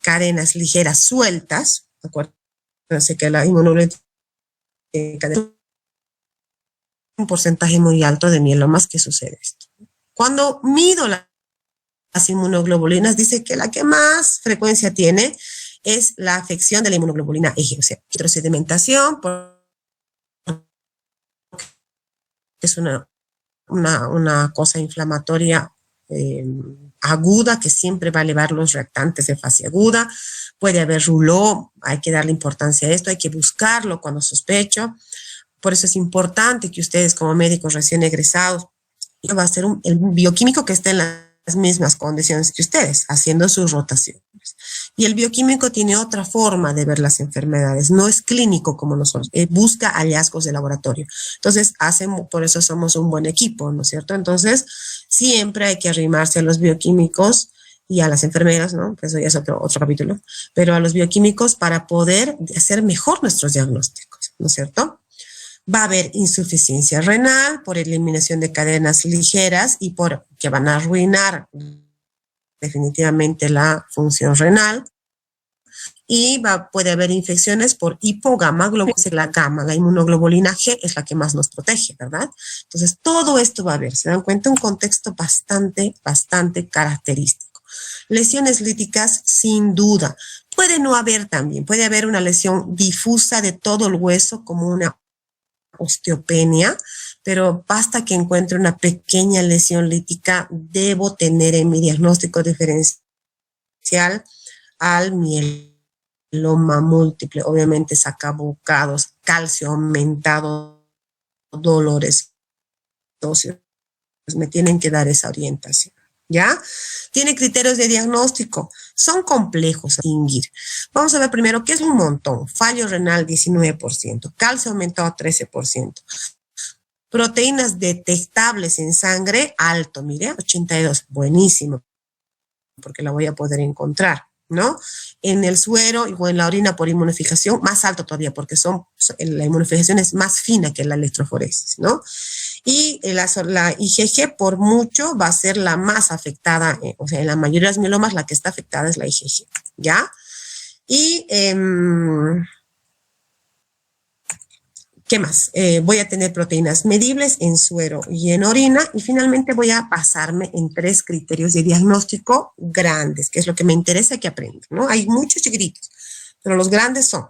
S1: cadenas ligeras sueltas, acuérdense que la inmunoglobulina tiene un porcentaje muy alto de mielomas que sucede esto. Cuando mido las inmunoglobulinas, dice que la que más frecuencia tiene es la afección de la inmunoglobulina eje, o sea, microsedimentación, es una cosa inflamatoria aguda que siempre va a elevar los reactantes de fase aguda. Puede haber rouleau, hay que darle importancia a esto, hay que buscarlo cuando sospecho. Por eso es importante que ustedes como médicos recién egresados, va a ser el bioquímico que esté en las mismas condiciones que ustedes, haciendo sus rotaciones. Y el bioquímico tiene otra forma de ver las enfermedades, no es clínico como nosotros, busca hallazgos de laboratorio. Entonces, por eso somos un buen equipo, ¿no es cierto? Entonces, siempre hay que arrimarse a los bioquímicos y a las enfermeras, ¿no? Eso ya es otro capítulo, pero a los bioquímicos para poder hacer mejor nuestros diagnósticos, ¿no es cierto? Va a haber insuficiencia renal por eliminación de cadenas ligeras y que van a arruinar definitivamente la función renal. Y puede haber infecciones por hipogamaglobulinemia. La inmunoglobulina G es la que más nos protege, ¿verdad? Entonces, todo esto va a haber, se dan cuenta, un contexto bastante característico. Lesiones líticas, sin duda. Puede no haber también, puede haber una lesión difusa de todo el hueso como una osteopenia, pero basta que encuentre una pequeña lesión lítica, debo tener en mi diagnóstico diferencial al mieloma múltiple, obviamente sacabocados, calcio aumentado, dolores óseos, me tienen que dar esa orientación, ¿ya? Tiene criterios de diagnóstico, son complejos a distinguir. Vamos a ver primero qué es un montón. Fallo renal 19%, calcio aumentado 13%. Proteínas detectables en sangre, alto, mire, 82, buenísimo, porque la voy a poder encontrar, ¿no? En el suero o en la orina por inmunofijación, más alto todavía, porque la inmunofijación es más fina que la electroforesis, ¿no? Y la IgG por mucho va a ser la más afectada, o sea, en la mayoría de los mielomas la que está afectada es la IgG, ¿ya? Y, ¿qué más? Voy a tener proteínas medibles en suero y en orina, y finalmente voy a basarme en 3 criterios de diagnóstico grandes, que es lo que me interesa que aprendan, ¿no? Hay muchos chiquititos, pero los grandes son: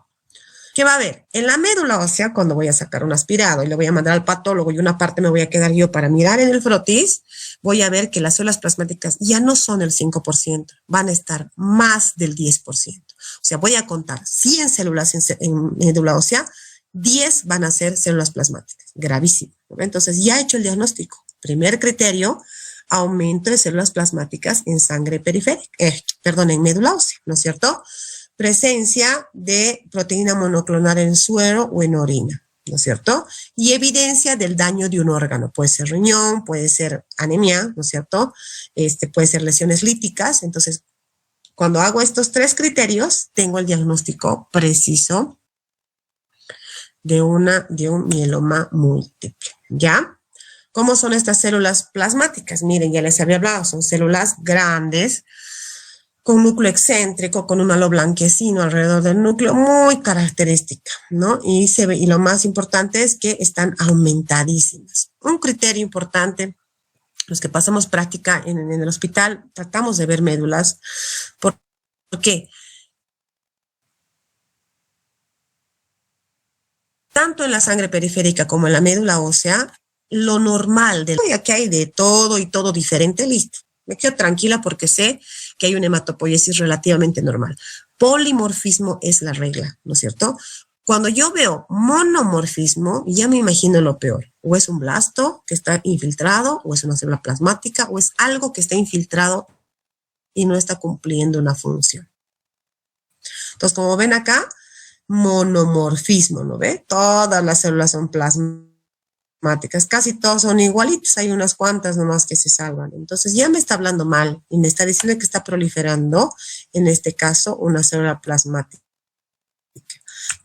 S1: ¿qué va a haber? En la médula ósea, cuando voy a sacar un aspirado y le voy a mandar al patólogo y una parte me voy a quedar yo para mirar en el frotis, voy a ver que las células plasmáticas ya no son el 5%, van a estar más del 10%. O sea, voy a contar 100 células en médula ósea, 10 van a ser células plasmáticas. Gravísimo, ¿no? Entonces ya he hecho el diagnóstico. Primer criterio, aumento de células plasmáticas en sangre periférica, en médula ósea, ¿no es cierto? Presencia de proteína monoclonal en suero o en orina, ¿no es cierto? Y evidencia del daño de un órgano. Puede ser riñón, puede ser anemia, ¿no es cierto? Puede ser lesiones líticas. Entonces, cuando hago estos 3 criterios, tengo el diagnóstico preciso de un mieloma múltiple, ¿ya? ¿Cómo son estas células plasmáticas? Miren, ya les había hablado, son células grandes, con núcleo excéntrico, con un halo blanquecino alrededor del núcleo, muy característica, ¿no? Y lo más importante es que están aumentadísimas. Un criterio importante, los que pasamos práctica en el hospital, tratamos de ver médulas. ¿Por qué? Tanto en la sangre periférica como en la médula ósea, lo normal ya que hay de todo y todo diferente, listo. Me quedo tranquila porque sé que hay una hematopoiesis relativamente normal. Polimorfismo es la regla, ¿no es cierto? Cuando yo veo monomorfismo, ya me imagino lo peor. O es un blasto que está infiltrado, o es una célula plasmática, o es algo que está infiltrado y no está cumpliendo una función. Entonces, como ven acá, monomorfismo, ¿no ve? Todas las células son plasmáticas, casi todas son igualitas, hay unas cuantas nomás que se salvan. Entonces ya me está hablando mal y me está diciendo que está proliferando, en este caso, una célula plasmática.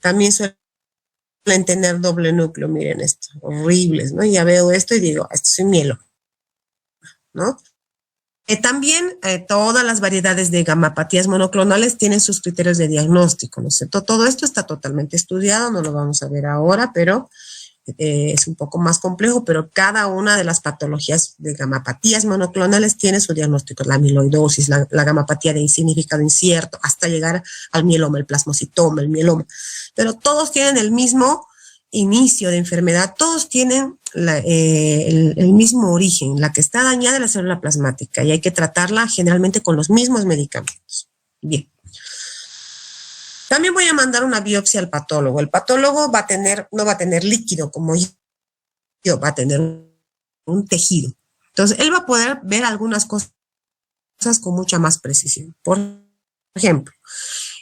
S1: También suelen tener doble núcleo, miren esto, horribles, ¿no? Ya veo esto y digo, esto es un mieloma, ¿no? También todas las variedades de gamapatías monoclonales tienen sus criterios de diagnóstico, ¿no es cierto? Todo esto está totalmente estudiado, no lo vamos a ver ahora, pero es un poco más complejo, pero cada una de las patologías de gamapatías monoclonales tiene su diagnóstico: la amiloidosis, la gamapatía de significado incierto, hasta llegar al mieloma, el plasmocitoma, el mieloma. Pero todos tienen el mismo inicio de enfermedad, todos tienen el mismo origen. La que está dañada es la célula plasmática y hay que tratarla generalmente con los mismos medicamentos. Bien. También voy a mandar una biopsia al patólogo. El patólogo no va a tener líquido como yo, va a tener un tejido. Entonces, él va a poder ver algunas cosas con mucha más precisión. Por ejemplo,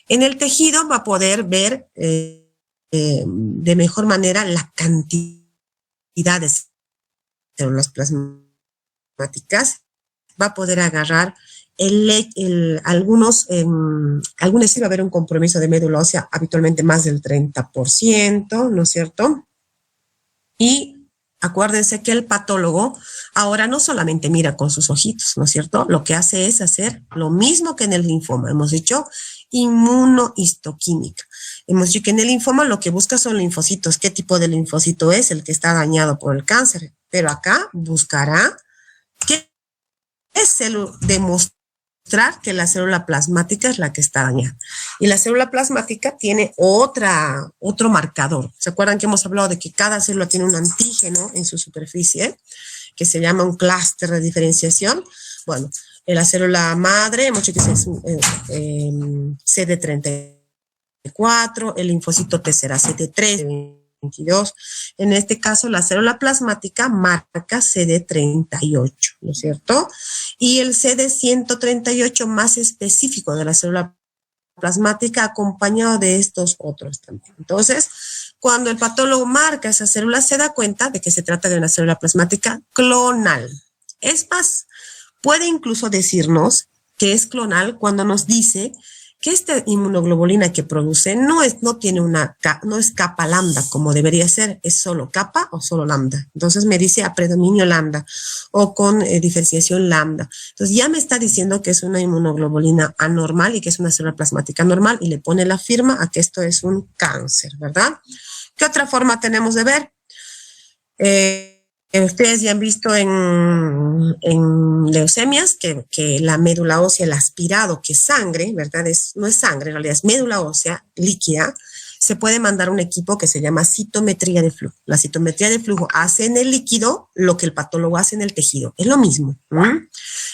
S1: en el tejido va a poder ver de mejor manera la cantidad de células plasmáticas, va a poder agarrar algunas sí va a haber un compromiso de médula ósea, habitualmente más del 30%, ¿no es cierto? Y acuérdense que el patólogo ahora no solamente mira con sus ojitos, ¿no es cierto? Lo que hace es hacer lo mismo que en el linfoma. Hemos dicho inmunohistoquímica. Hemos dicho que en el linfoma lo que busca son linfocitos. ¿Qué tipo de linfocito es? El que está dañado por el cáncer. Pero acá buscará qué es demostrar que la célula plasmática es la que está dañada. Y la célula plasmática tiene otro marcador. ¿Se acuerdan que hemos hablado de que cada célula tiene un antígeno en su superficie, que se llama un clúster de diferenciación? Bueno, en la célula madre hemos dicho que es CD34, el linfocito T será CD3, CD22. En este caso, la célula plasmática marca CD38, ¿no es cierto? Y el CD138 más específico de la célula plasmática, acompañado de estos otros también. Entonces, cuando el patólogo marca esa célula, se da cuenta de que se trata de una célula plasmática clonal. Es más, puede incluso decirnos que es clonal cuando nos dice que esta inmunoglobulina que produce no es capa lambda como debería ser, es solo capa o solo lambda. Entonces me dice a predominio lambda o con diferenciación lambda. Entonces ya me está diciendo que es una inmunoglobulina anormal y que es una célula plasmática normal y le pone la firma a que esto es un cáncer, ¿verdad? ¿Qué otra forma tenemos de ver? Ustedes ya han visto en leucemias que la médula ósea, el aspirado, que es sangre, ¿verdad? No es sangre, en realidad es médula ósea líquida. Se puede mandar un equipo que se llama citometría de flujo. La citometría de flujo hace en el líquido lo que el patólogo hace en el tejido. Es lo mismo.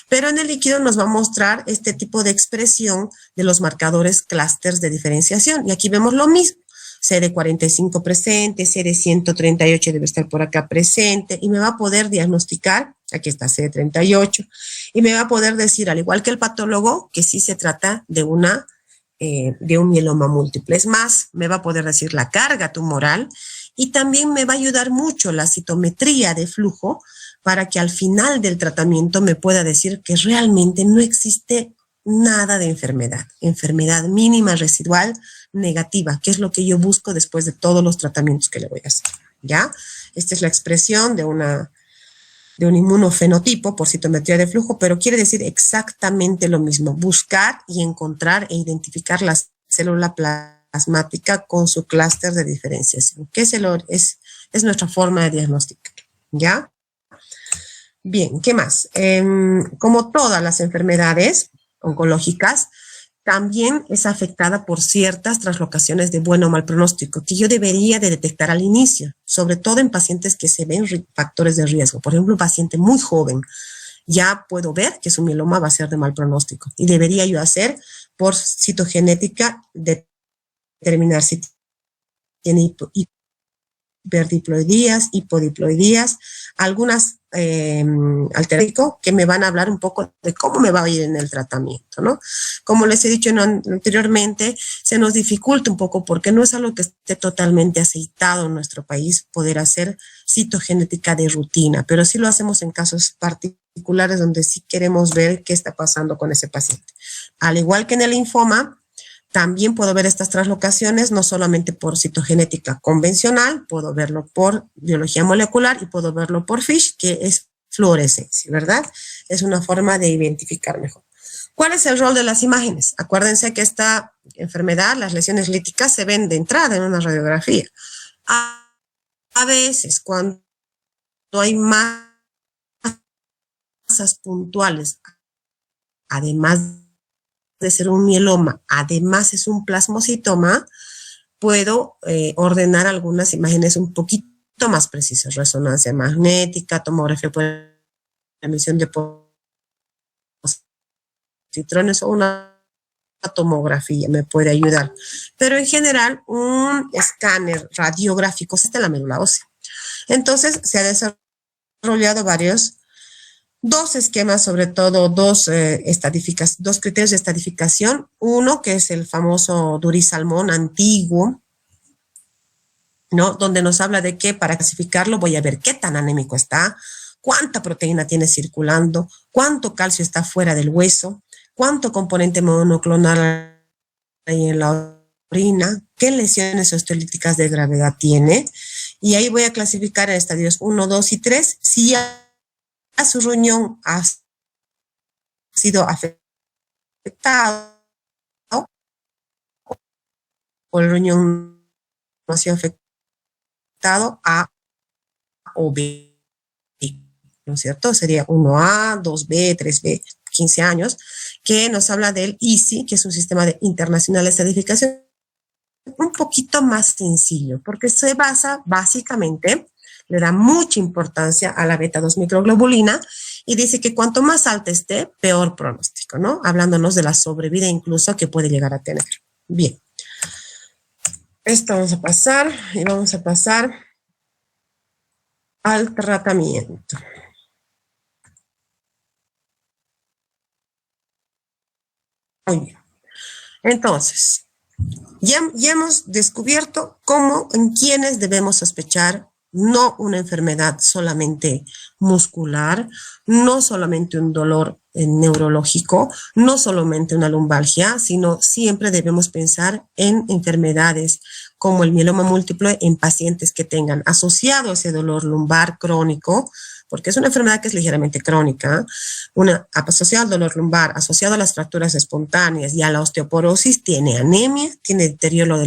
S1: Pero en el líquido nos va a mostrar este tipo de expresión de los marcadores clústeres de diferenciación. Y aquí vemos lo mismo. CD45 presente, CD138 debe estar por acá presente y me va a poder diagnosticar, aquí está CD38, y me va a poder decir, al igual que el patólogo, que sí se trata de un mieloma múltiple. Es más, me va a poder decir la carga tumoral y también me va a ayudar mucho la citometría de flujo para que al final del tratamiento me pueda decir que realmente no existe nada de enfermedad mínima residual negativa, que es lo que yo busco después de todos los tratamientos que le voy a hacer, ¿ya? Esta es la expresión de un inmunofenotipo por citometría de flujo, pero quiere decir exactamente lo mismo, buscar y encontrar e identificar la célula plasmática con su clúster de diferenciación, que es nuestra forma de diagnosticar, ¿ya? Bien, ¿qué más? Como todas las enfermedades oncológicas, también es afectada por ciertas traslocaciones de buen o mal pronóstico que yo debería de detectar al inicio, sobre todo en pacientes que se ven factores de riesgo. Por ejemplo, un paciente muy joven, ya puedo ver que su mieloma va a ser de mal pronóstico y debería yo hacer por citogenética determinar si tiene hiperdiploidías, hipodiploidías, algunas alterativas que me van a hablar un poco de cómo me va a ir en el tratamiento, ¿no? Como les he dicho anteriormente, se nos dificulta un poco porque no es algo que esté totalmente aceitado en nuestro país poder hacer citogenética de rutina, pero sí lo hacemos en casos particulares donde sí queremos ver qué está pasando con ese paciente. Al igual que en el linfoma, también puedo ver estas translocaciones no solamente por citogenética convencional, puedo verlo por biología molecular y puedo verlo por FISH, que es fluorescencia, ¿verdad? Es una forma de identificar mejor. ¿Cuál es el rol de las imágenes? Acuérdense que esta enfermedad, las lesiones líticas, se ven de entrada en una radiografía. A veces, cuando hay masas puntuales, además de ser un mieloma, además es un plasmocitoma, puedo ordenar algunas imágenes un poquito más precisas, resonancia magnética, tomografía por emisión de positrones o una tomografía me puede ayudar. Pero en general, un escáner radiográfico está en la médula ósea. Entonces, se ha desarrollado dos esquemas, sobre todo dos criterios de estadificación. Uno, que es el famoso Dury-Salmón antiguo, ¿no? Donde nos habla de que para clasificarlo voy a ver qué tan anémico está, cuánta proteína tiene circulando, cuánto calcio está fuera del hueso, cuánto componente monoclonal hay en la orina, qué lesiones osteolíticas de gravedad tiene. Y ahí voy a clasificar en estadios 1, 2 y 3 si ya su riñón ha sido afectado o el riñón no ha sido afectado, A o B, ¿no es cierto? Sería 1A, 2B, 3B, 15 años, que nos habla del ISI, que es un sistema internacional de estadificación un poquito más sencillo, porque se basa básicamente, le da mucha importancia a la beta-2 microglobulina y dice que cuanto más alta esté, peor pronóstico, ¿no? Hablándonos de la sobrevida incluso que puede llegar a tener. Bien. Esto vamos a pasar y vamos a pasar al tratamiento. Muy bien. Entonces, ya hemos descubierto cómo, en quiénes debemos sospechar no una enfermedad solamente muscular, no solamente un dolor neurológico, no solamente una lumbalgia, sino siempre debemos pensar en enfermedades como el mieloma múltiple en pacientes que tengan asociado ese dolor lumbar crónico, porque es una enfermedad que es ligeramente crónica, asociado al dolor lumbar, asociado a las fracturas espontáneas y a la osteoporosis, tiene anemia, tiene deterioro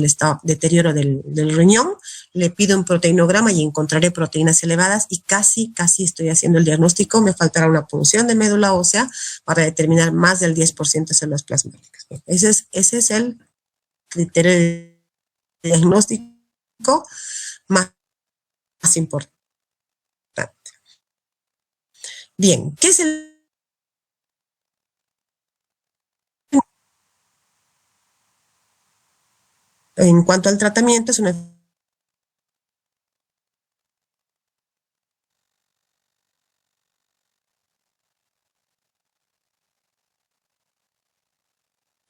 S1: del riñón. Le pido un proteinograma y encontraré proteínas elevadas y casi estoy haciendo el diagnóstico. Me faltará una punción de médula ósea para determinar más del 10% de células plasmáticas. Ese es el criterio de diagnóstico más importante. Bien, ¿qué es en cuanto al tratamiento? Es una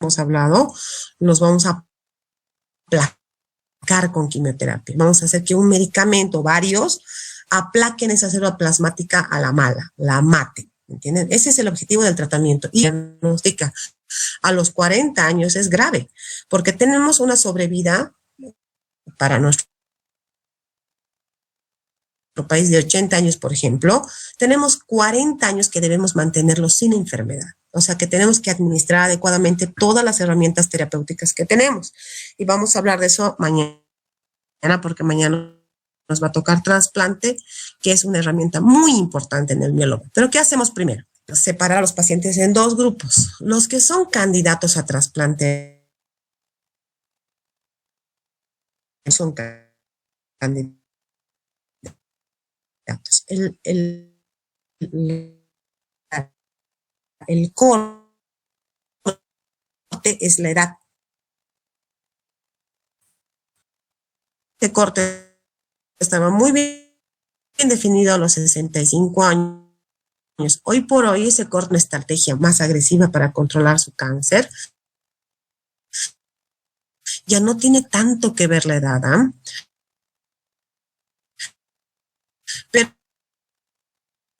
S1: hemos hablado, los vamos a aplacar con quimioterapia. Vamos a hacer que un medicamento, varios, aplaquen esa célula plasmática a la mala, la mate. ¿Entienden? Ese es el objetivo del tratamiento. Y diagnostica a los 40 años es grave, porque tenemos una sobrevida para nuestro país de 80 años, por ejemplo, tenemos 40 años que debemos mantenerlos sin enfermedad. O sea que tenemos que administrar adecuadamente todas las herramientas terapéuticas que tenemos. Y vamos a hablar de eso mañana, porque mañana nos va a tocar trasplante, que es una herramienta muy importante en el mieloma. Pero ¿qué hacemos primero? Separar a los pacientes en dos grupos. Los que son candidatos a trasplante son candidatos. El corte es la edad. Este corte estaba muy bien definido a los 65 años. Hoy por hoy ese corte es una estrategia más agresiva para controlar su cáncer. Ya no tiene tanto que ver la edad, ¿eh?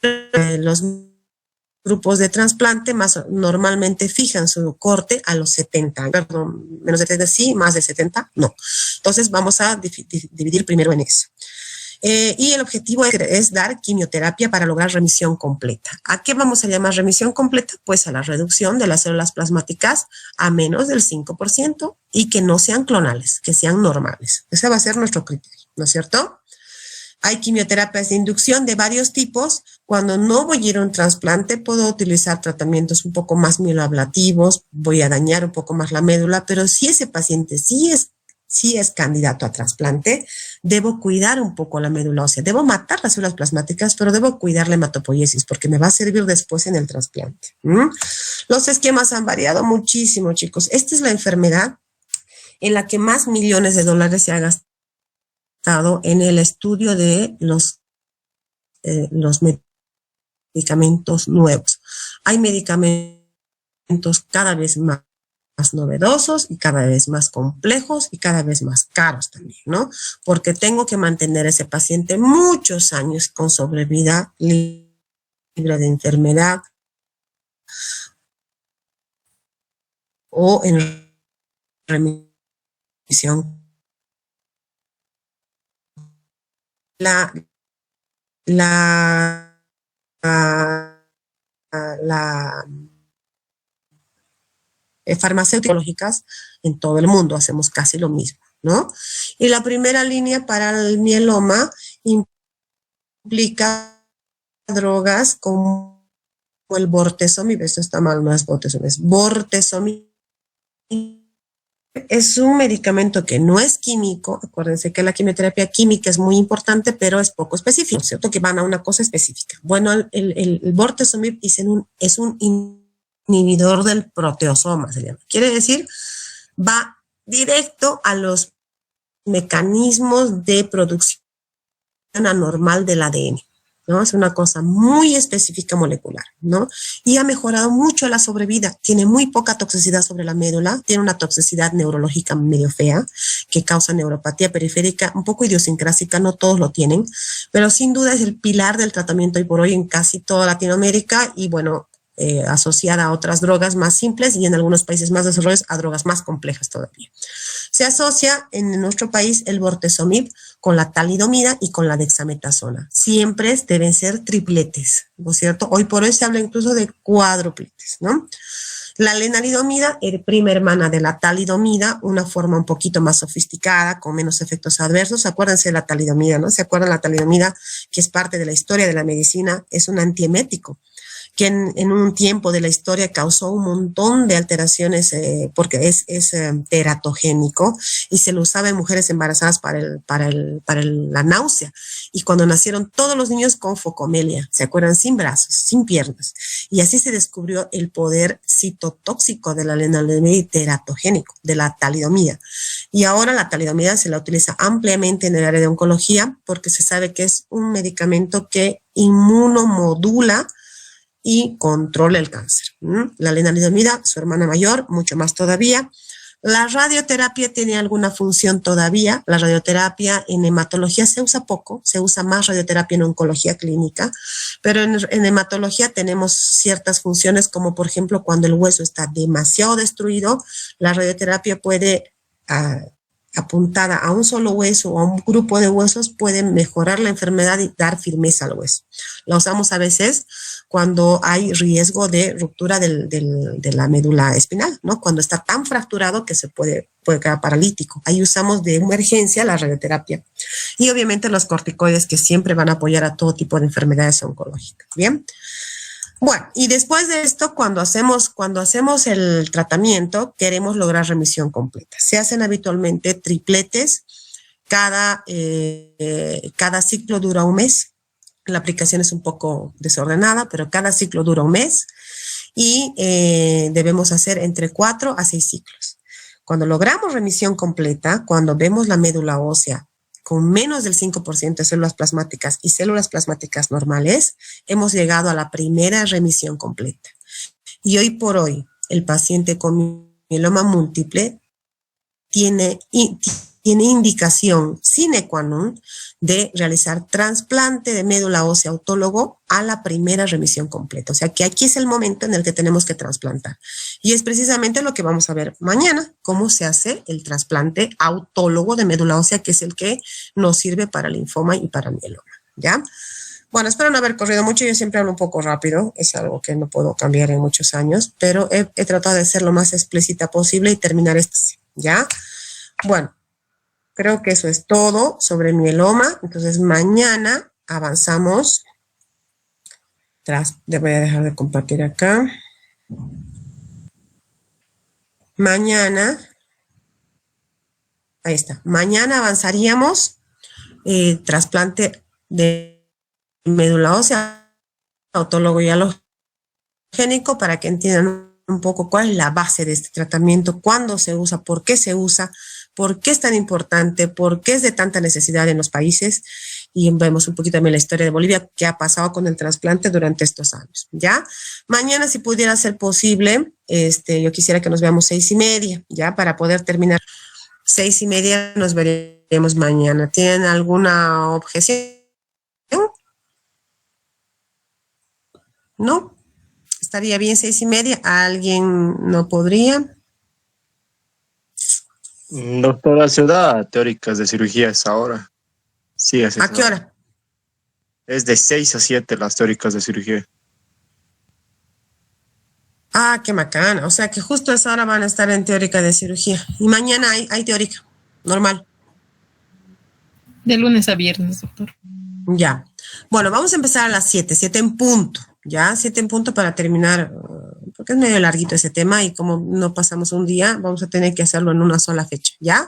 S1: Pero los grupos de trasplante normalmente fijan su corte a los 70, perdón, menos de 70 sí, más de 70 no. Entonces vamos a dividir primero en eso. Y el objetivo es dar quimioterapia para lograr remisión completa. ¿A qué vamos a llamar remisión completa? Pues a la reducción de las células plasmáticas a menos del 5% y que no sean clonales, que sean normales. Ese va a ser nuestro criterio, ¿no es cierto? Hay quimioterapias de inducción de varios tipos. Cuando no voy a ir a un trasplante, puedo utilizar tratamientos un poco más mieloablativos, voy a dañar un poco más la médula, pero si ese paciente sí es candidato a trasplante, debo cuidar un poco la médula ósea. Debo matar las células plasmáticas, pero debo cuidar la hematopoiesis porque me va a servir después en el trasplante. Los esquemas han variado muchísimo, chicos. Esta es la enfermedad en la que más millones de dólares se ha gastado en el estudio de los medicamentos nuevos. Hay medicamentos cada vez más novedosos y cada vez más complejos y cada vez más caros también, ¿no? Porque tengo que mantener a ese paciente muchos años con sobrevida libre de enfermedad o en remisión. La farmacéuticas en todo el mundo hacemos casi lo mismo, ¿no? Y la primera línea para el mieloma implica drogas como el bortezomib. Esto está mal, no es bortezomib, es bortezomib. Es un medicamento que no es químico. Acuérdense que la quimioterapia química es muy importante, pero es poco específico, ¿cierto? Que van a una cosa específica. Bueno, el bortezomib es un inhibidor del proteasoma, se llama. Quiere decir, va directo a los mecanismos de producción anormal del ADN. ¿no? Es una cosa muy específica molecular, ¿no? Y ha mejorado mucho la sobrevida. Tiene muy poca toxicidad sobre la médula, tiene una toxicidad neurológica medio fea, que causa neuropatía periférica, un poco idiosincrásica, no todos lo tienen, pero sin duda es el pilar del tratamiento hoy por hoy en casi toda Latinoamérica y bueno, asociada a otras drogas más simples y en algunos países más desarrollados a drogas más complejas todavía. Se asocia en nuestro país el bortezomib con la talidomida y con la dexametasona. Siempre deben ser tripletes, ¿no es cierto? Hoy por hoy se habla incluso de cuádrupletes, ¿no? La lenalidomida, prima hermana de la talidomida, una forma un poquito más sofisticada, con menos efectos adversos. Acuérdense de la talidomida, ¿no? ¿Se acuerdan la talidomida, que es parte de la historia de la medicina? Es un antiemético que en un tiempo de la historia causó un montón de alteraciones porque es teratogénico y se lo usaba en mujeres embarazadas para la náusea. Y cuando nacieron todos los niños con focomelia, ¿se acuerdan? Sin brazos, sin piernas. Y así se descubrió el poder citotóxico de la lenalidomida teratogénico, de la talidomida. Y ahora la talidomida se la utiliza ampliamente en el área de oncología porque se sabe que es un medicamento que inmunomodula y controla el cáncer. La lenalidomida, su hermana mayor, mucho más todavía. La radioterapia tiene alguna función todavía. La radioterapia en hematología se usa poco, se usa más radioterapia en oncología clínica, pero en hematología tenemos ciertas funciones como por ejemplo cuando el hueso está demasiado destruido, la radioterapia puede apuntada a un solo hueso o a un grupo de huesos puede mejorar la enfermedad y dar firmeza al hueso. La usamos a veces cuando hay riesgo de ruptura de la médula espinal, ¿no? Cuando está tan fracturado que se puede quedar paralítico. Ahí usamos de emergencia la radioterapia. Y obviamente los corticoides que siempre van a apoyar a todo tipo de enfermedades oncológicas. Bien. Bueno, y después de esto, cuando hacemos el tratamiento, queremos lograr remisión completa. Se hacen habitualmente tripletes, cada ciclo dura un mes. La aplicación es un poco desordenada, pero cada ciclo dura un mes y debemos hacer entre 4 a 6 ciclos. Cuando logramos remisión completa, cuando vemos la médula ósea con menos del 5% de células plasmáticas y células plasmáticas normales, hemos llegado a la primera remisión completa. Y hoy por hoy, el paciente con mieloma múltiple tiene indicación sine qua non de realizar trasplante de médula ósea autólogo a la primera remisión completa. O sea que aquí es el momento en el que tenemos que trasplantar. Y es precisamente lo que vamos a ver mañana, cómo se hace el trasplante autólogo de médula ósea, que es el que nos sirve para linfoma y para mieloma, ¿ya? Bueno, espero no haber corrido mucho, yo siempre hablo un poco rápido, es algo que no puedo cambiar en muchos años, pero he tratado de ser lo más explícita posible y terminar esto, ¿ya? Bueno. Creo que eso es todo sobre el mieloma. Entonces, mañana avanzamos. Voy a dejar de compartir acá. Mañana, ahí está. Mañana avanzaríamos trasplante de médula ósea, autólogo y alogénico, para que entiendan un poco cuál es la base de este tratamiento, cuándo se usa, por qué es tan importante, por qué es de tanta necesidad en los países, y vemos un poquito también la historia de Bolivia, qué ha pasado con el trasplante durante estos años, ¿ya? Mañana, si pudiera ser posible, yo quisiera que nos veamos 6:30, ¿ya? Para poder terminar 6:30, nos veremos mañana. ¿Tienen alguna objeción? ¿No? Estaría bien 6:30. ¿Alguien no podría?
S2: Doctora, ¿se da teóricas de cirugía a esa hora? Sí, así.
S1: ¿A qué hora?
S2: Es de 6 a 7 las teóricas de cirugía.
S1: Ah, qué macana. O sea que justo a esa hora van a estar en teórica de cirugía. Y mañana hay teórica, normal.
S3: De lunes a viernes, doctor.
S1: Ya. Bueno, vamos a empezar a las 7 en punto. Ya, 7 en punto para terminar, porque es medio larguito ese tema y como no pasamos un día, vamos a tener que hacerlo en una sola fecha, ¿ya?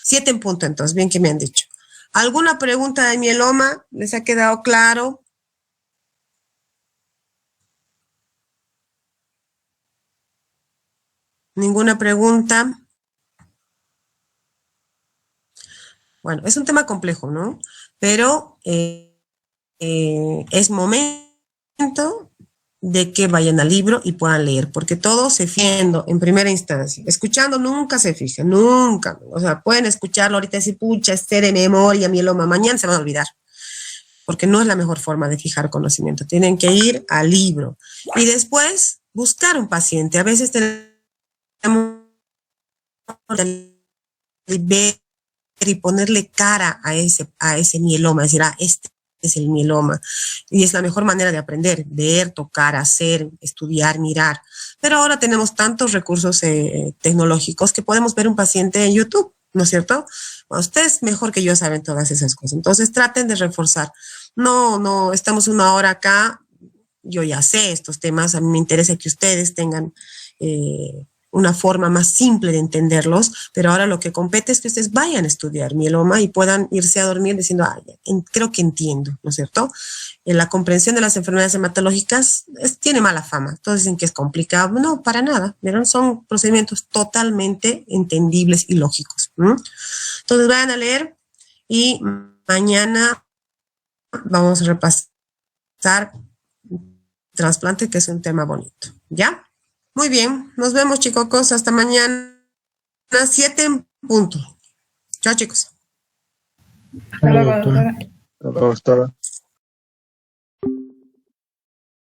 S1: 7 en punto, entonces, bien que me han dicho. ¿Alguna pregunta de mieloma? ¿Les ha quedado claro? ¿Ninguna pregunta? Bueno, es un tema complejo, ¿no? Pero es momento de que vayan al libro y puedan leer, porque todo se fiendo en primera instancia. Escuchando nunca se fija, nunca. O sea, pueden escucharlo ahorita y decir, pucha, de memoria, mieloma, mañana se van a olvidar, porque no es la mejor forma de fijar conocimiento. Tienen que ir al libro y después buscar un paciente. A veces tenemos que ver y ponerle cara a ese mieloma, es decir, este es el mieloma. Y es la mejor manera de aprender, ver, tocar, hacer, estudiar, mirar. Pero ahora tenemos tantos recursos tecnológicos que podemos ver un paciente en YouTube, ¿no es cierto? Bueno, ustedes mejor que yo saben todas esas cosas. Entonces traten de reforzar. No, estamos una hora acá, yo ya sé estos temas, a mí me interesa que ustedes tengan una forma más simple de entenderlos, pero ahora lo que compete es que ustedes vayan a estudiar mieloma y puedan irse a dormir diciendo, creo que entiendo, ¿no es cierto? La comprensión de las enfermedades hematológicas tiene mala fama. Todos dicen que es complicado. No, para nada. ¿Vieron? Son procedimientos totalmente entendibles y lógicos. Entonces vayan a leer y mañana vamos a repasar trasplante, que es un tema bonito. ¿Ya? Muy bien, nos vemos, chicos, hasta mañana, 7 en punto. Chao, chicos.
S3: Hasta luego, doctora.
S2: Doctora.